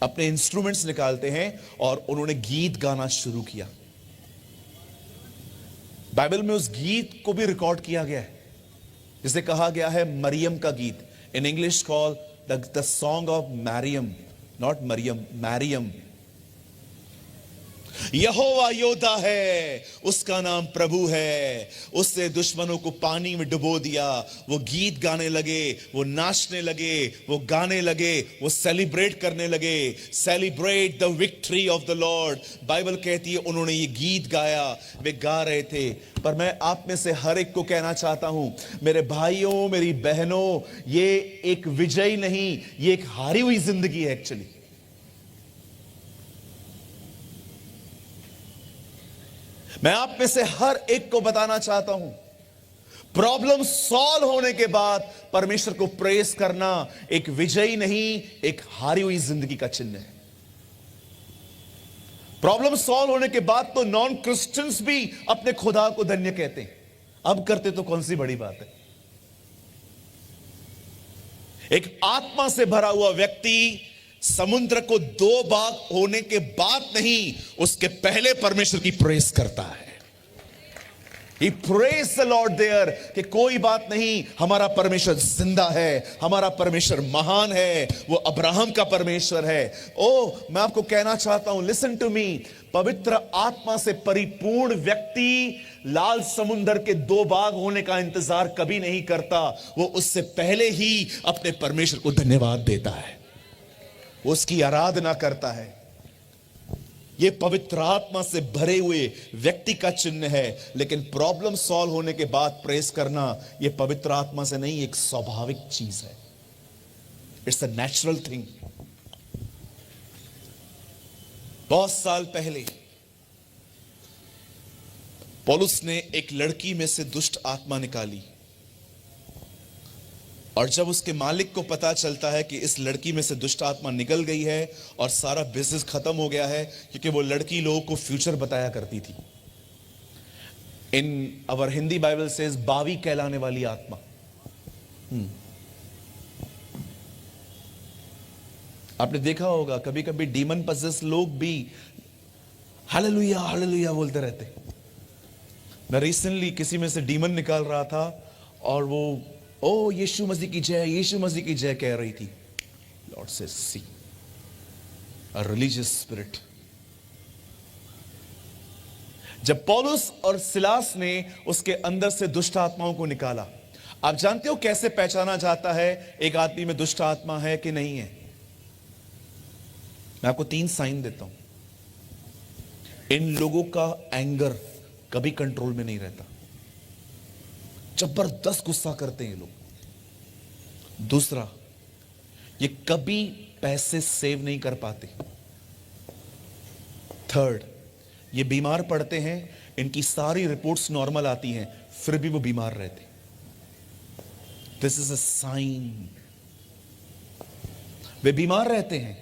अपने इंस्ट्रूमेंट्स निकालते हैं, और उन्होंने गीत गाना शुरू किया। बाइबल में उस गीत को भी रिकॉर्ड किया गया है, जिसे कहा गया है मरियम का गीत। In English call the song of Miriam, not Mariam, Miriam. यहोवा योद्धा है, उसका नाम प्रभु है, उसने दुश्मनों को पानी में डुबो दिया। वो गीत गाने लगे, वो नाचने लगे, वो गाने लगे, वो सेलिब्रेट करने लगे। Celebrate the victory of the Lord. Bible कहती है उन्होंने ये गीत गाया, वे गा रहे थे। पर मैं आप में से हर एक को कहना चाहता हूं, मेरे भाइयों, मेरी बहनों, ये एक विजयी नहीं, ये एक हारी हुई जिंदगी है एक्चुअली। मैं आप में से हर एक को बताना चाहता हूं, प्रॉब्लम सॉल्व होने के बाद परमेश्वर को प्रेस करना एक विजयी नहीं, एक हारी हुई जिंदगी का चिन्ह है। प्रॉब्लम सॉल्व होने के बाद तो नॉन क्रिश्चियंस भी अपने खुदा को धन्य कहते हैं। अब करते तो कौन सी बड़ी बात है। एक आत्मा से भरा हुआ व्यक्ति समुद्र को 2 भाग होने के बाद नहीं, उसके पहले परमेश्वर की प्रेस करता है। He praised the Lord there कि कोई बात नहीं, हमारा परमेश्वर जिंदा है, हमारा परमेश्वर महान है, वो अब्राहम का परमेश्वर है। ओ, मैं आपको कहना चाहता हूं, लिसन टू मी, पवित्र आत्मा से परिपूर्ण व्यक्ति लाल समुद्र के 2 भाग होने का इंतजार कभी नहीं करता। वो उससे पहले ही अपने परमेश्वर को धन्यवाद देता है, उसकी आराधना करता है। यह पवित्र आत्मा से भरे हुए व्यक्ति का चिन्ह है। लेकिन प्रॉब्लम सॉल्व होने के बाद प्रेस करना यह पवित्र आत्मा से नहीं, एक स्वाभाविक चीज है। It's a natural thing. बहुत साल पहले पौलुस ने एक लड़की में से दुष्ट आत्मा निकाली, और जब उसके मालिक को पता चलता है कि इस लड़की में से दुष्ट आत्मा निकल गई है और सारा बिजनेस खत्म हो गया है, क्योंकि वो लड़की लोगों को फ्यूचर बताया करती थी। इन अवर हिंदी बाइबल सेज बावी कहलाने वाली आत्मा। आपने देखा होगा कभी कभी डीमन पजेस लोग भी हालेलुया हालेलुया बोलते रहते। मैं रिसेंटली किसी में से डीमन निकाल रहा था, और वो ओ यीशु मसीह की जय, यीशु मसीह की जय कह रही थी। Lord says see a religious spirit. जब पौलुस और सिलास ने उसके अंदर से दुष्ट आत्माओं को निकाला, आप जानते हो कैसे पहचाना जाता है एक आदमी में दुष्ट आत्मा है कि नहीं है? मैं आपको 3 साइन देता हूं। इन लोगों का एंगर कभी कंट्रोल में नहीं रहता, जबरदस्त गुस्सा करते हैं ये लोग। दूसरा, ये कभी पैसे सेव नहीं कर पाते। थर्ड, ये बीमार पड़ते हैं, इनकी सारी रिपोर्ट्स नॉर्मल आती हैं, फिर भी वो बीमार रहते। This is a sign. वे बीमार रहते हैं,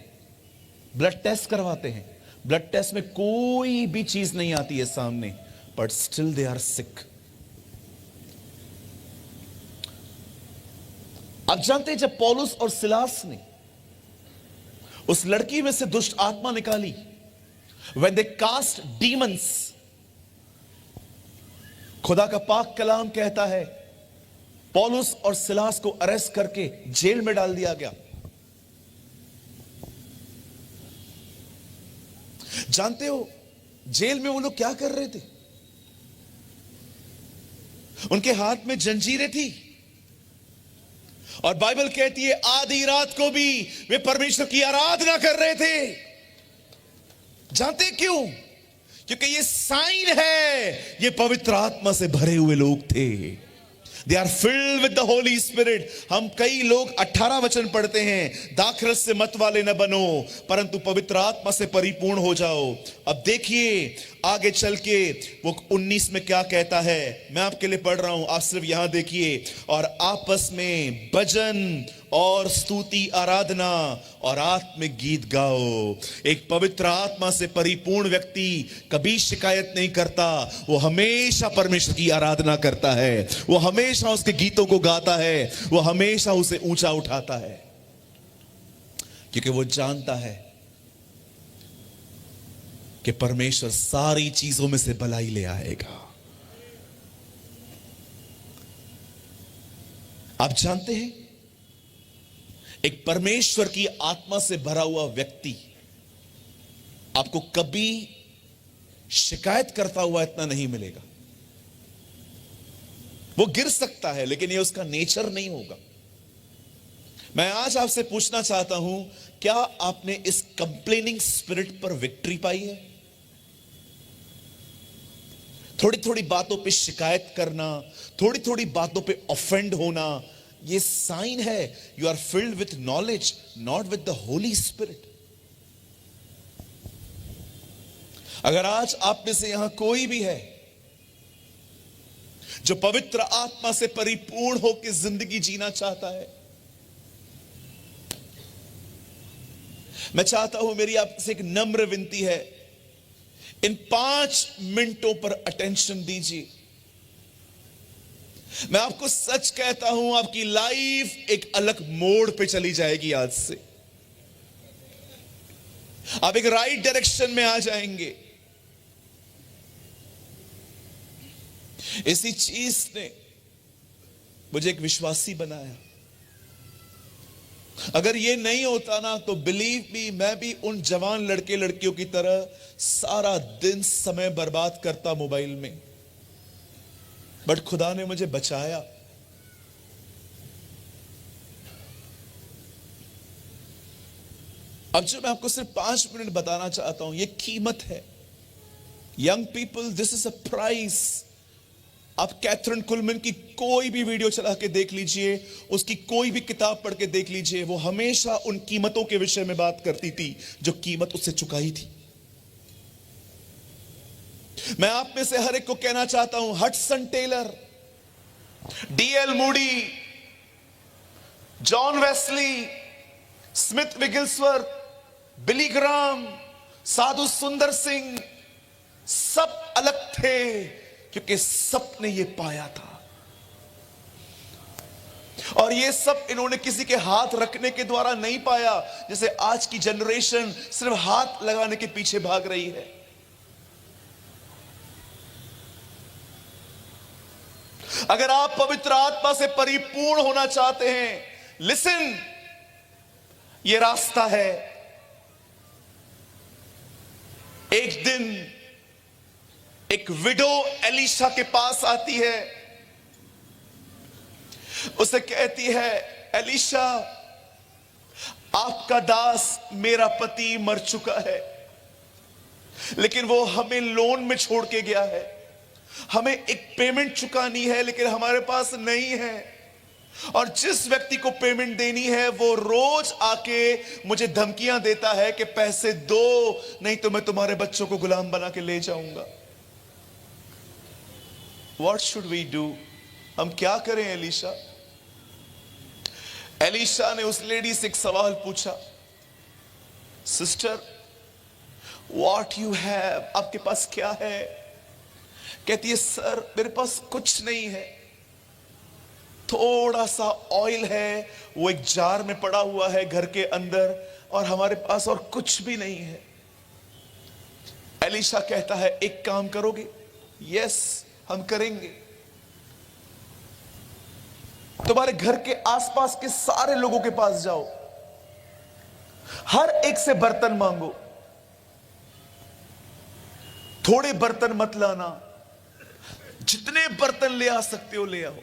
ब्लड टेस्ट करवाते हैं, ब्लड टेस्ट में कोई भी चीज नहीं आती है सामने, but still they are sick. आप जानते हैं, जब पौलुस और सिलास ने उस लड़की में से दुष्ट आत्मा निकाली, when they cast demons, खुदा का पाक कलाम कहता है पौलुस और सिलास को अरेस्ट करके जेल में डाल दिया गया। जानते हो जेल में वो लोग क्या कर रहे थे? उनके हाथ में जंजीरें थी, और बाइबल कहती है आधी रात को भी वे परमेश्वर की आराधना कर रहे थे। जानते क्यों? क्योंकि ये साइन है, ये पवित्र आत्मा से भरे हुए लोग थे। They are filled with the Holy Spirit. हम कई लोग 18 वचन पढ़ते हैं, दाखरस से मत वाले न बनो परंतु पवित्र आत्मा से परिपूर्ण हो जाओ। अब देखिए आगे चल के वो 19 में क्या कहता है, मैं आपके लिए पढ़ रहा हूं, आप सिर्फ यहां देखिए। और आपस में भजन और स्तुति आराधना और आत्मिक गीत गाओ। एक पवित्र आत्मा से परिपूर्ण व्यक्ति कभी शिकायत नहीं करता, वो हमेशा परमेश्वर की आराधना करता है, वो हमेशा उसके गीतों को गाता है, वो हमेशा उसे ऊंचा उठाता है, क्योंकि वो जानता है कि परमेश्वर सारी चीजों में से भलाई ले आएगा। आप जानते हैं एक परमेश्वर की आत्मा से भरा हुआ व्यक्ति आपको कभी शिकायत करता हुआ इतना नहीं मिलेगा। वो गिर सकता है लेकिन ये उसका नेचर नहीं होगा। मैं आज आपसे पूछना चाहता हूं, क्या आपने इस कंप्लेनिंग स्पिरिट पर विक्ट्री पाई है? थोड़ी थोड़ी बातों पे शिकायत करना, थोड़ी थोड़ी बातों पे ऑफेंड होना, ये साइन है you are filled with knowledge, not with the Holy Spirit. अगर आज आप में से यहां कोई भी है जो पवित्र आत्मा से परिपूर्ण होकर जिंदगी जीना चाहता है, मैं चाहता हूं, मेरी आपसे एक नम्र विनती है, इन 5 मिनटों पर अटेंशन दीजिए। मैं आपको सच कहता हूं, आपकी लाइफ एक अलग मोड़ पे चली जाएगी। आज से आप एक राइट डायरेक्शन में आ जाएंगे। इसी चीज ने मुझे एक विश्वासी बनाया। अगर ये नहीं होता ना तो बिलीव मी, मैं भी उन जवान लड़के लड़कियों की तरह सारा दिन समय बर्बाद करता मोबाइल में, बट खुदा ने मुझे बचाया। अब जो मैं आपको सिर्फ 5 मिनट बताना चाहता हूं, ये कीमत है। Young people, this is a price. आप कैथरीन कुलमैन की कोई भी वीडियो चला के देख लीजिए, उसकी कोई भी किताब पढ़ के देख लीजिए, वो हमेशा उन कीमतों के विषय में बात करती थी जो कीमत उससे चुकाई थी। मैं आप में से हर एक को कहना चाहता हूं, Hudson Taylor, D L Moody, John Wesley, Smith Wigglesworth, Billy Graham, Sadhu Sundar Singh, सब अलग थे क्योंकि सबने ये पाया था। और ये सब इन्होंने किसी के हाथ रखने के द्वारा नहीं पाया, जैसे आज की जनरेशन सिर्फ हाथ लगाने के पीछे भाग रही है। अगर आप पवित्र आत्मा से परिपूर्ण होना चाहते हैं, लिसन, ये रास्ता है। एक दिन एक विडो एलिशा के पास आती है, उसे कहती है, एलिशा, आपका दास मेरा पति मर चुका है, लेकिन वो हमें लोन में छोड़ के गया है। हमें एक पेमेंट चुकानी है लेकिन हमारे पास नहीं है। और जिस व्यक्ति को पेमेंट देनी है वो रोज आके मुझे धमकियां देता है कि पैसे दो, नहीं तो मैं तुम्हारे बच्चों को गुलाम बना के ले जाऊंगा। What should we do? हम क्या करें एलिशा? एलिशा ने उस लेडी से एक सवाल पूछा, सिस्टर व्हाट यू हैव, आपके पास क्या है? कहती है सर मेरे पास कुछ नहीं है, थोड़ा सा ऑयल है, वो एक जार में पड़ा हुआ है घर के अंदर, और हमारे पास और कुछ भी नहीं है। एलिशा कहता है एक काम करोगे? यस हम करेंगे। तुम्हारे घर के आसपास के सारे लोगों के पास जाओ, हर एक से बर्तन मांगो, थोड़े बर्तन मत लाना, जितने बर्तन ले आ सकते हो ले आओ।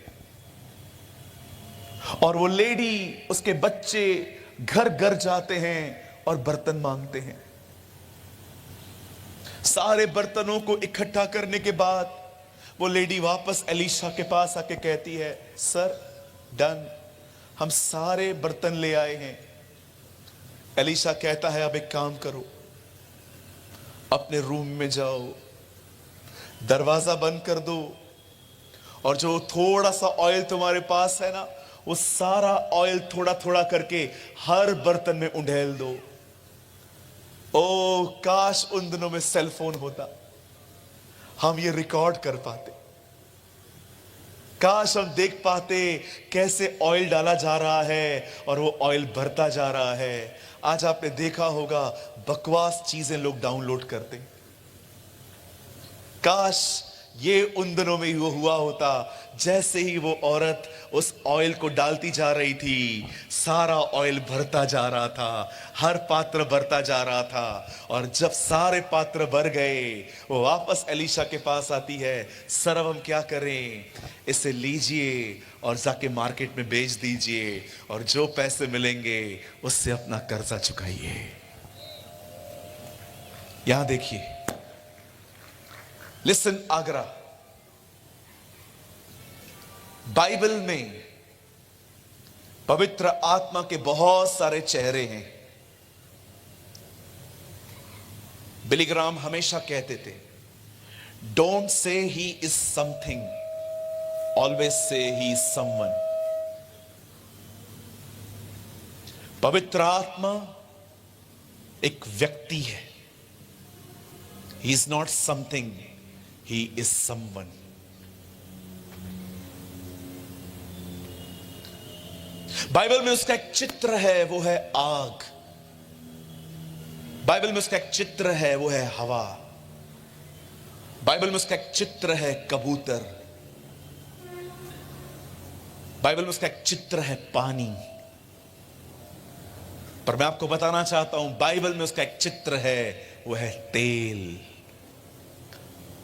और वो लेडी, उसके बच्चे घर घर जाते हैं और बर्तन मांगते हैं। सारे बर्तनों को इकट्ठा करने के बाद वो लेडी वापस एलिशा के पास आके कहती है सर डन, हम सारे बर्तन ले आए हैं। एलिशा कहता है अब एक काम करो, अपने रूम में जाओ, दरवाजा बंद कर दो, और जो थोड़ा सा ऑयल तुम्हारे पास है ना, वो सारा ऑयल थोड़ा थोड़ा करके हर बर्तन में उंडेल दो। ओ काश उन दिनों में सेल फोन होता, हम ये रिकॉर्ड कर पाते। काश हम देख पाते कैसे ऑयल डाला जा रहा है और वो ऑयल भरता जा रहा है। आज आपने देखा होगा बकवास चीजें लोग डाउनलोड करते। काश ये उन दिनों में ही वो हुआ होता। जैसे ही वो औरत उस ऑयल को डालती जा रही थी, सारा ऑयल भरता जा रहा था, हर पात्र भरता जा रहा था। और जब सारे पात्र भर गए, वो वापस एलिशा के पास आती है, सर अब हम क्या करें? इसे लीजिए और जाके मार्केट में बेच दीजिए, और जो पैसे मिलेंगे उससे अपना कर्जा चुकाइए। यहां देखिए, लिसन आगरा, बाइबल में पवित्र आत्मा के बहुत सारे चेहरे हैं। बिली ग्राम हमेशा कहते थे, don't say he is something, always say he is someone. पवित्र आत्मा एक व्यक्ति है। He is not something, he is someone. Bible में उसका एक चित्र है, वो है आग। बाइबल में उसका एक चित्र है, वो है हवा। बाइबल में उसका एक चित्र है कबूतर। बाइबल में उसका एक चित्र है पानी। पर मैं आपको बताना चाहता हूं, बाइबल में उसका एक चित्र है, वो है तेल।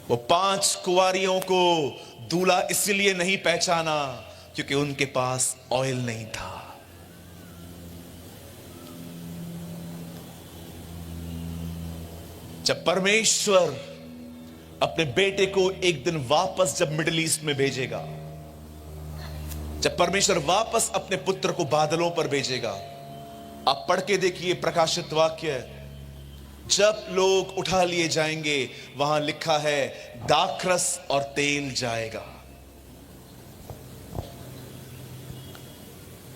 वो 5 कुंवारियों को दूल्हा इसलिए नहीं पहचाना क्योंकि उनके पास ऑयल नहीं था। जब परमेश्वर अपने बेटे को एक दिन वापस जब मिडिल ईस्ट में भेजेगा, जब परमेश्वर वापस अपने पुत्र को बादलों पर भेजेगा, आप पढ़ के देखिए प्रकाशित वाक्य, जब लोग उठा लिए जाएंगे, वहां लिखा है दाखरस और तेल जाएगा।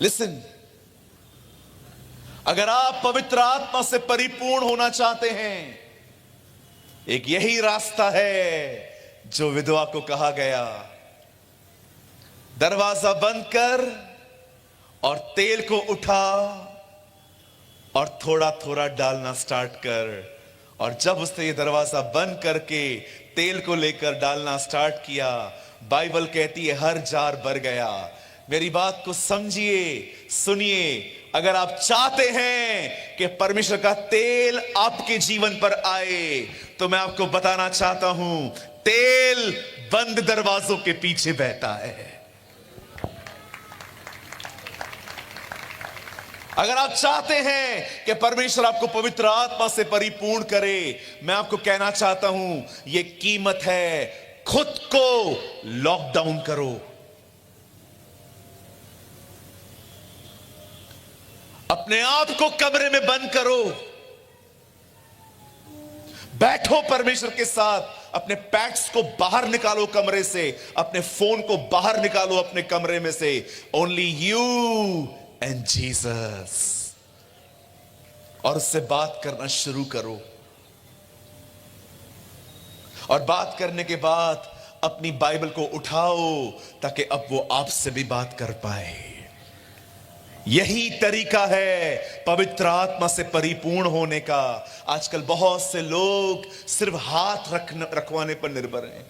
लिसन, अगर आप पवित्र आत्मा से परिपूर्ण होना चाहते हैं, एक यही रास्ता है जो विधवा को कहा गया, दरवाजा बंद कर और तेल को उठा और थोड़ा थोड़ा डालना स्टार्ट कर। और जब उसने ये दरवाजा बंद करके तेल को लेकर डालना स्टार्ट किया, बाइबल कहती है हर जार भर गया। मेरी बात को समझिए, सुनिए, अगर आप चाहते हैं कि परमेश्वर का तेल आपके जीवन पर आए, तो मैं आपको बताना चाहता हूं, तेल बंद दरवाजों के पीछे बहता है। अगर आप चाहते हैं कि परमेश्वर आपको पवित्र आत्मा से परिपूर्ण करे, मैं आपको कहना चाहता हूं, यह कीमत है, खुद को लॉकडाउन करो। अपने आप को कमरे में बंद करो, बैठो परमेश्वर के साथ, अपने पैट्स को बाहर निकालो कमरे से, अपने फोन को बाहर निकालो अपने कमरे में से। ओनली यू एंड जीसस, और उससे बात करना शुरू करो। और बात करने के बाद अपनी बाइबल को उठाओ, ताकि अब वो आपसे भी बात कर पाए। यही तरीका है पवित्र आत्मा से परिपूर्ण होने का। आजकल बहुत से लोग सिर्फ हाथ रखवाने पर निर्भर हैं।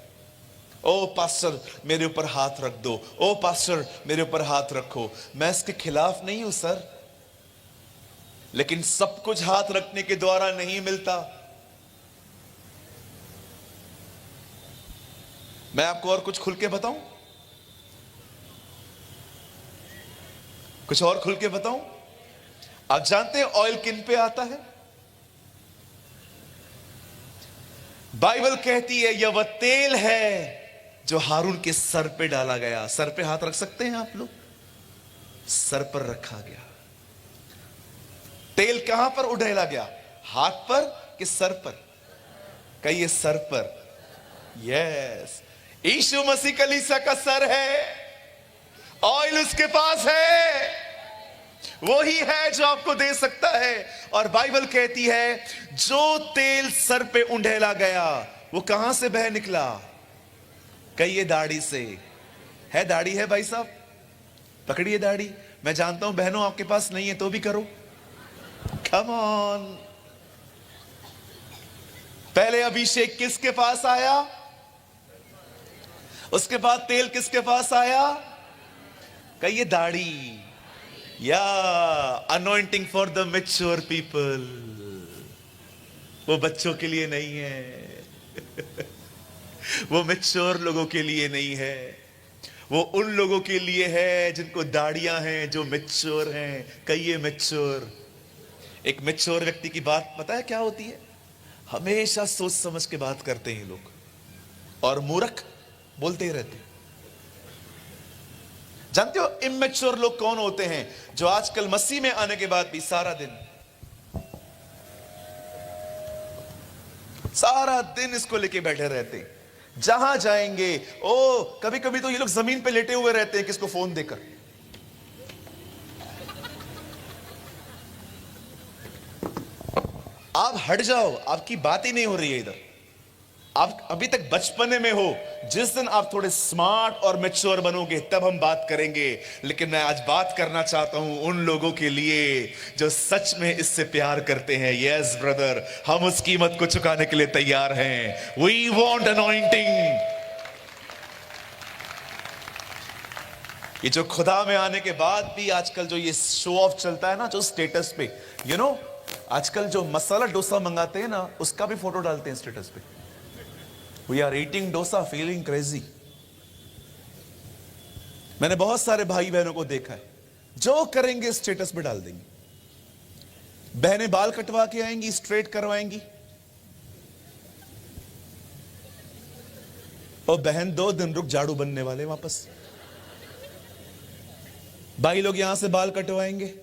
ओ पास्टर मेरे ऊपर हाथ रख दो, ओ पास्टर मेरे ऊपर हाथ रखो। मैं इसके खिलाफ नहीं हूं सर, लेकिन सब कुछ हाथ रखने के द्वारा नहीं मिलता। मैं आपको और कुछ खुल के बताऊं, कुछ और खुल के बताऊं। आप जानते हैं ऑयल किन पे आता है? बाइबल कहती है यह वह तेल है जो हारून के सर पे डाला गया। सर पे हाथ रख सकते हैं आप लोग? सर पर रखा गया। तेल कहां पर उड़ेला गया? हाथ पर कि सर पर? कहिए सर पर। यस, यीशु मसीह कलीसिया का सर है, ऑयल उसके पास है, वो ही है जो आपको दे सकता है। और बाइबल कहती है जो तेल सर पे उंडेला गया वो कहां से बह निकला? कहिए दाढ़ी से। है दाढ़ी है भाई साहब? पकड़िए दाढ़ी। मैं जानता हूं बहनों आपके पास नहीं है तो भी करो, कम ऑन। पहले अभिषेक किसके पास आया? उसके बाद तेल किसके पास आया? कहिए दाढ़ी। या anointing for the mature people, वो बच्चों के लिए नहीं है वो मैच्योर लोगों के लिए नहीं है, वो उन लोगों के लिए है जिनको दाढ़ियां हैं, जो मैच्योर हैं। कहिए मैच्योर। एक मैच्योर व्यक्ति की बात पता है क्या होती है? हमेशा सोच समझ के बात करते हैं लोग, और मूर्ख बोलते ही रहते हैं। जानते हो इमेच्योर लोग कौन होते हैं? जो आजकल मसीह में आने के बाद भी सारा दिन इसको लेके बैठे रहते हैं। जहां जाएंगे, ओ कभी कभी तो ये लोग जमीन पे लेटे हुए रहते हैं किसको फोन देकर। आप हट जाओ, आपकी बात ही नहीं हो रही है इधर। आप अभी तक बचपने में हो। जिस दिन आप थोड़े स्मार्ट और मैच्योर बनोगे तब हम बात करेंगे। लेकिन मैं आज बात करना चाहता हूं उन लोगों के लिए जो सच में इससे प्यार करते हैं। यस ब्रदर, हम उस कीमत को चुकाने के लिए तैयार हैं। We want anointing. ये जो खुदा में आने के बाद भी आजकल जो ये शो ऑफ चलता है ना, जो स्टेटस पे, यू नो, आजकल जो मसाला डोसा मंगाते हैं ना, उसका भी फोटो डालते हैं स्टेटस पे। We are eating dosa, feeling crazy. मैंने बहुत सारे भाई बहनों को देखा है, जो करेंगे स्टेटस पे डाल देंगे। बहनें बाल कटवा के आएंगी, स्ट्रेट करवाएंगी, और बहन 2 दिन रुक झाड़ू बनने वाले वापस। भाई लोग यहां से बाल कटवाएंगे,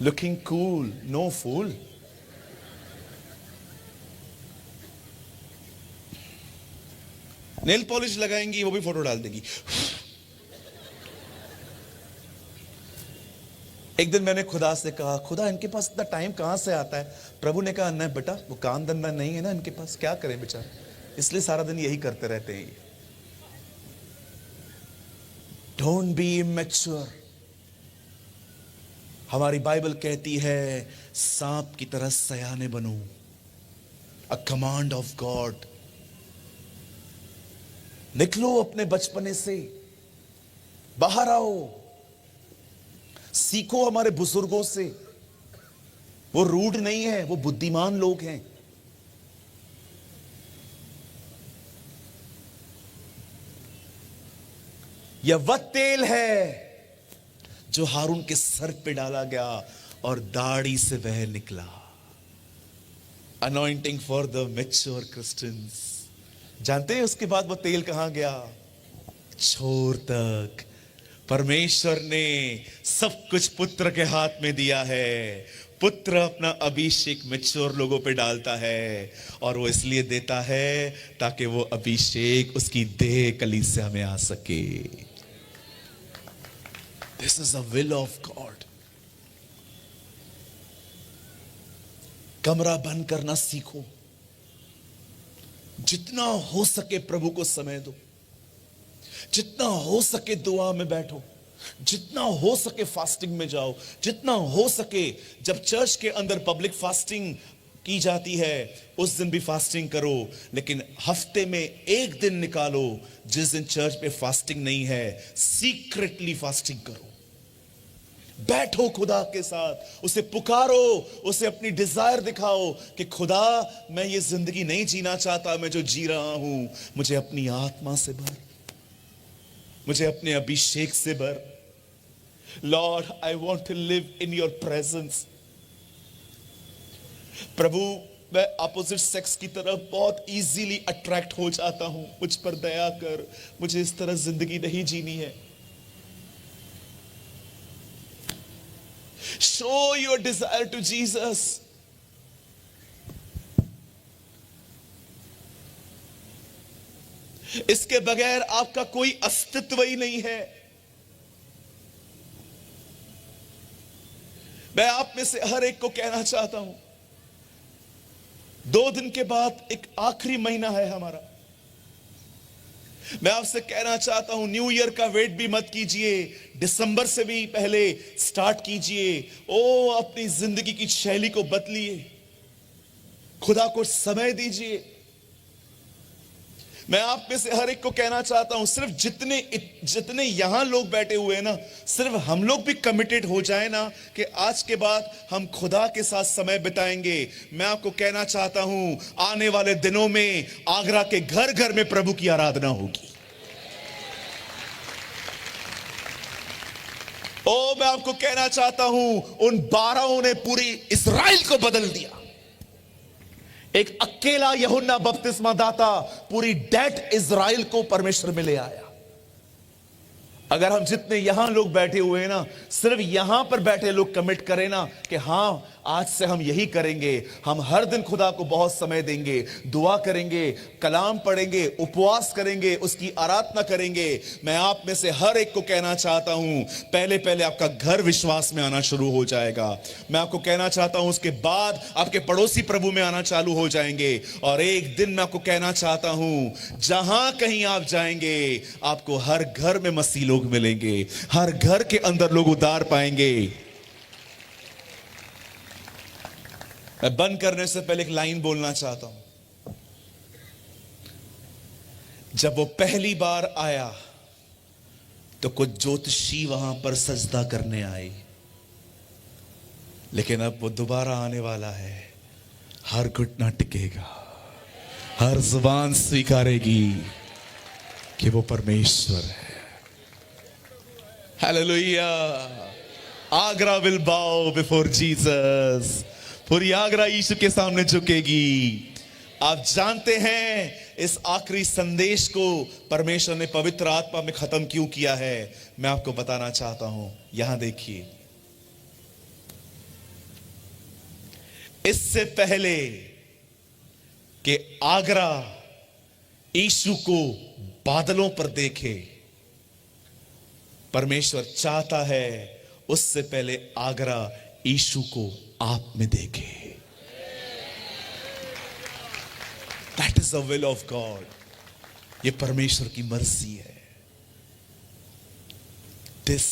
लुकिंग कूल, नो फूल। नेल पॉलिश लगाएंगी, वो भी फोटो डाल देगी। एक दिन मैंने खुदा से कहा, खुदा इनके पास इतना टाइम कहां से आता है? प्रभु ने कहा, नहीं बेटा, वो काम धंधा नहीं है ना इनके पास, क्या करें बेचारे, इसलिए सारा दिन यही करते रहते हैं। Don't be immature. हमारी बाइबल कहती है सांप की तरह सयाने बनो। A command of God. निकलो अपने बचपने से, बाहर आओ, सीखो हमारे बुजुर्गों से। वो रूड नहीं है, वो बुद्धिमान लोग हैं। यह वह तेल है जो हारून के सर पे डाला गया और दाढ़ी से वह निकला। Anointing for the mature Christians. जानते हैं उसके बाद वो तेल कहां गया? छोर तक। परमेश्वर ने सब कुछ पुत्र के हाथ में दिया है। पुत्र अपना अभिषेक मैच्योर लोगों पे डालता है, और वो इसलिए देता है ताकि वो अभिषेक उसकी देह कलीसिया में आ सके। This is the will of God. कमरा बंद करना सीखो, जितना हो सके प्रभु को समय दो, जितना हो सके दुआ में बैठो, जितना हो सके फास्टिंग में जाओ, जितना हो सके जब चर्च के अंदर पब्लिक फास्टिंग की जाती है उस दिन भी फास्टिंग करो, लेकिन हफ्ते में एक दिन निकालो जिस दिन चर्च पे फास्टिंग नहीं है, सीक्रेटली फास्टिंग करो। बैठो खुदा के साथ, उसे पुकारो, उसे अपनी डिजायर दिखाओ कि खुदा मैं ये जिंदगी नहीं जीना चाहता, मैं जो जी रहा हूं मुझे अपनी आत्मा से भर, मुझे अपने अभिषेक से भर। Lord I want to live in your presence. प्रभु मैं अपोजिट सेक्स की तरफ बहुत इजीली अट्रैक्ट हो जाता हूं, मुझ पर दया कर, मुझे इस तरह जिंदगी नहीं जीनी है। Show your desire to Jesus. इसके बगैर आपका कोई अस्तित्व ही नहीं है। मैं आप में से हर एक को कहना चाहता हूं, 2 दिन के बाद एक आखिरी महीना है हमारा। मैं आपसे कहना चाहता हूं, न्यू ईयर का वेट भी मत कीजिए, दिसंबर से भी पहले स्टार्ट कीजिए। ओ अपनी जिंदगी की शैली को बदलिए, खुदा को समय दीजिए। मैं आप में से हर एक को कहना चाहता हूं, सिर्फ जितने यहां लोग बैठे हुए हैं ना, सिर्फ हम लोग भी कमिटेड हो जाए ना कि आज के बाद हम खुदा के साथ समय बिताएंगे। मैं आपको कहना चाहता हूं, आने वाले दिनों में आगरा के घर घर में प्रभु की आराधना होगी। ओ मैं आपको कहना चाहता हूं, उन 12 ने पूरी इस्राएल को बदल दिया। एक अकेला यूहन्ना बपतिस्मा दाता पूरी डेड इज़राइल को परमेश्वर में ले आया। अगर हम जितने यहां लोग बैठे हुए हैं ना, सिर्फ यहां पर बैठे लोग कमिट करें ना कि हां आज से हम यही करेंगे, हम हर दिन खुदा को बहुत समय देंगे, दुआ करेंगे, कलाम पढ़ेंगे, उपवास करेंगे, उसकी आराधना करेंगे। मैं आप में से हर एक को कहना चाहता हूं, पहले पहले आपका घर विश्वास में आना शुरू हो जाएगा। मैं आपको कहना चाहता हूं, उसके बाद आपके पड़ोसी प्रभु में आना चालू हो जाएंगे। और एक दिन मैं आपको कहना चाहता हूं, जहां कहीं आप जाएंगे आपको हर घर में मसीह लोग मिलेंगे, हर घर के अंदर लोग उद्धार पाएंगे। मैं बंद करने से पहले एक लाइन बोलना चाहता हूं। जब वो पहली बार आया तो कुछ ज्योतिषी वहां पर सजदा करने आए, लेकिन अब वो दोबारा आने वाला है। हर घुटना टिकेगा, हर जुबान स्वीकारेगी कि वो परमेश्वर है। हालेलुया। आगरा विल बाउ बिफोर जीसस। पूरी आगरा यीशु के सामने झुकेगी। आप जानते हैं इस आखिरी संदेश को परमेश्वर ने पवित्र आत्मा में खत्म क्यों किया है? मैं आपको बताना चाहता हूं। यहां देखिए, इससे पहले कि आगरा यीशु को बादलों पर देखे, परमेश्वर चाहता है उससे पहले आगरा यीशु को आप में देखे। That is the will of God. ये परमेश्वर की मर्जी है। This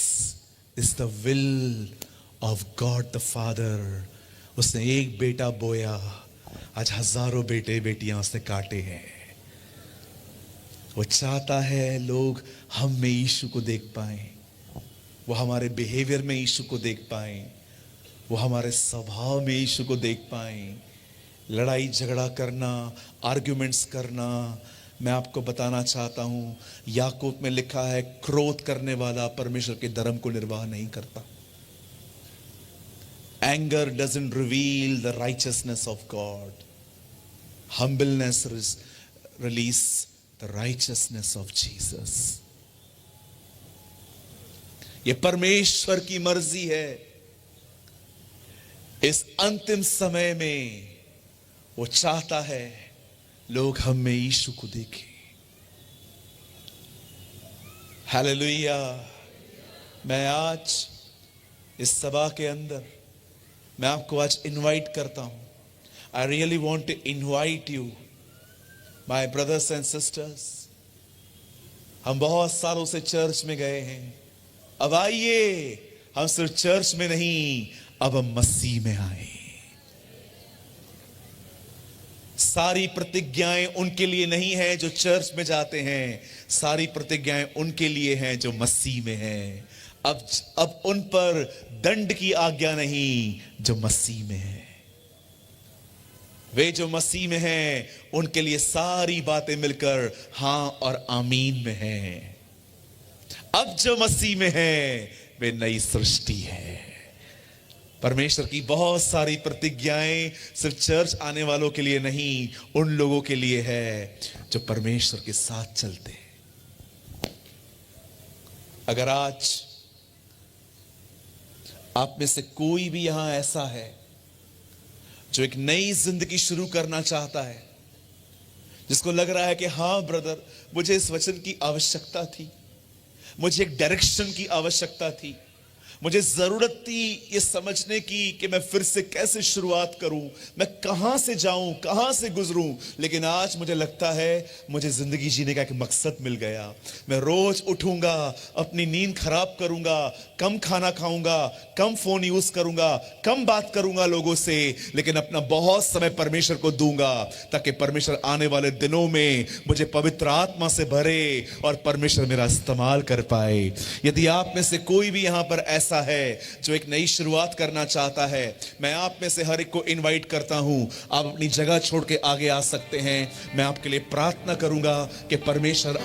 is the will of God the father. उसने एक बेटा बोया, आज हजारों बेटे बेटियां उसने काटे हैं। वो चाहता है लोग हम में यीशु को देख पाएं, वो हमारे बिहेवियर में यीशु को देख पाएं, वो हमारे स्वभाव में यीशु को देख पाएं। लड़ाई झगड़ा करना, आर्ग्यूमेंट्स करना, मैं आपको बताना चाहता हूं, याकूब में लिखा है, क्रोध करने वाला परमेश्वर के धर्म को निर्वाह नहीं करता। Anger doesn't reveal the righteousness of God, humbleness release the righteousness of Jesus. ये परमेश्वर की मर्जी है। इस अंतिम समय में वो चाहता है लोग हम में यीशु को देखें। हालेलुया। मैं आज इस सभा के अंदर मैं आपको आज इनवाइट करता हूं। I really want to invite you my brothers and sisters. हम बहुत सालों से चर्च में गए हैं, अब आइए हम सिर्फ चर्च में नहीं, अब हम मसीह में आए। सारी प्रतिज्ञाएं उनके लिए नहीं है जो चर्च में जाते हैं, सारी प्रतिज्ञाएं उनके लिए हैं जो मसीह में हैं। अब उन पर दंड की आज्ञा नहीं जो मसीह में है। वे जो मसीह में हैं उनके लिए सारी बातें मिलकर हां और आमीन में हैं। अब जो मसीह में है वे नई सृष्टि है। परमेश्वर की बहुत सारी प्रतिज्ञाएं सिर्फ चर्च आने वालों के लिए नहीं, उन लोगों के लिए है जो परमेश्वर के साथ चलते हैं। अगर आज आप में से कोई भी यहां ऐसा है जो एक नई जिंदगी शुरू करना चाहता है, जिसको लग रहा है कि हां ब्रदर, मुझे इस वचन की आवश्यकता थी, मुझे एक डायरेक्शन की आवश्यकता थी, मुझे जरूरत थी ये समझने की कि मैं फिर से कैसे शुरुआत करूं, मैं कहां से जाऊं, कहां से गुजरूं। लेकिन आज मुझे लगता है मुझे जिंदगी जीने का एक मकसद मिल गया। मैं रोज उठूंगा, अपनी नींद खराब करूंगा, कम खाना खाऊंगा, कम फोन यूज करूंगा, कम बात करूंगा लोगों से, लेकिन अपना बहुत समय परमेश्वर को दूंगा, ताकि परमेश्वर आने वाले दिनों में मुझे पवित्र आत्मा से भरे और परमेश्वर मेरा इस्तेमाल कर पाए। यदि आप में से कोई भी यहां पर ऐसा है जो एक नई शुरुआत करना चाहता है, मैं आप में से हर एक को इनवाइट करता हूं, आप अपनी जगह छोड़ के आगे आ सकते हैं। मैं आपके लिए प्रार्थना करूंगा कि परमेश्वर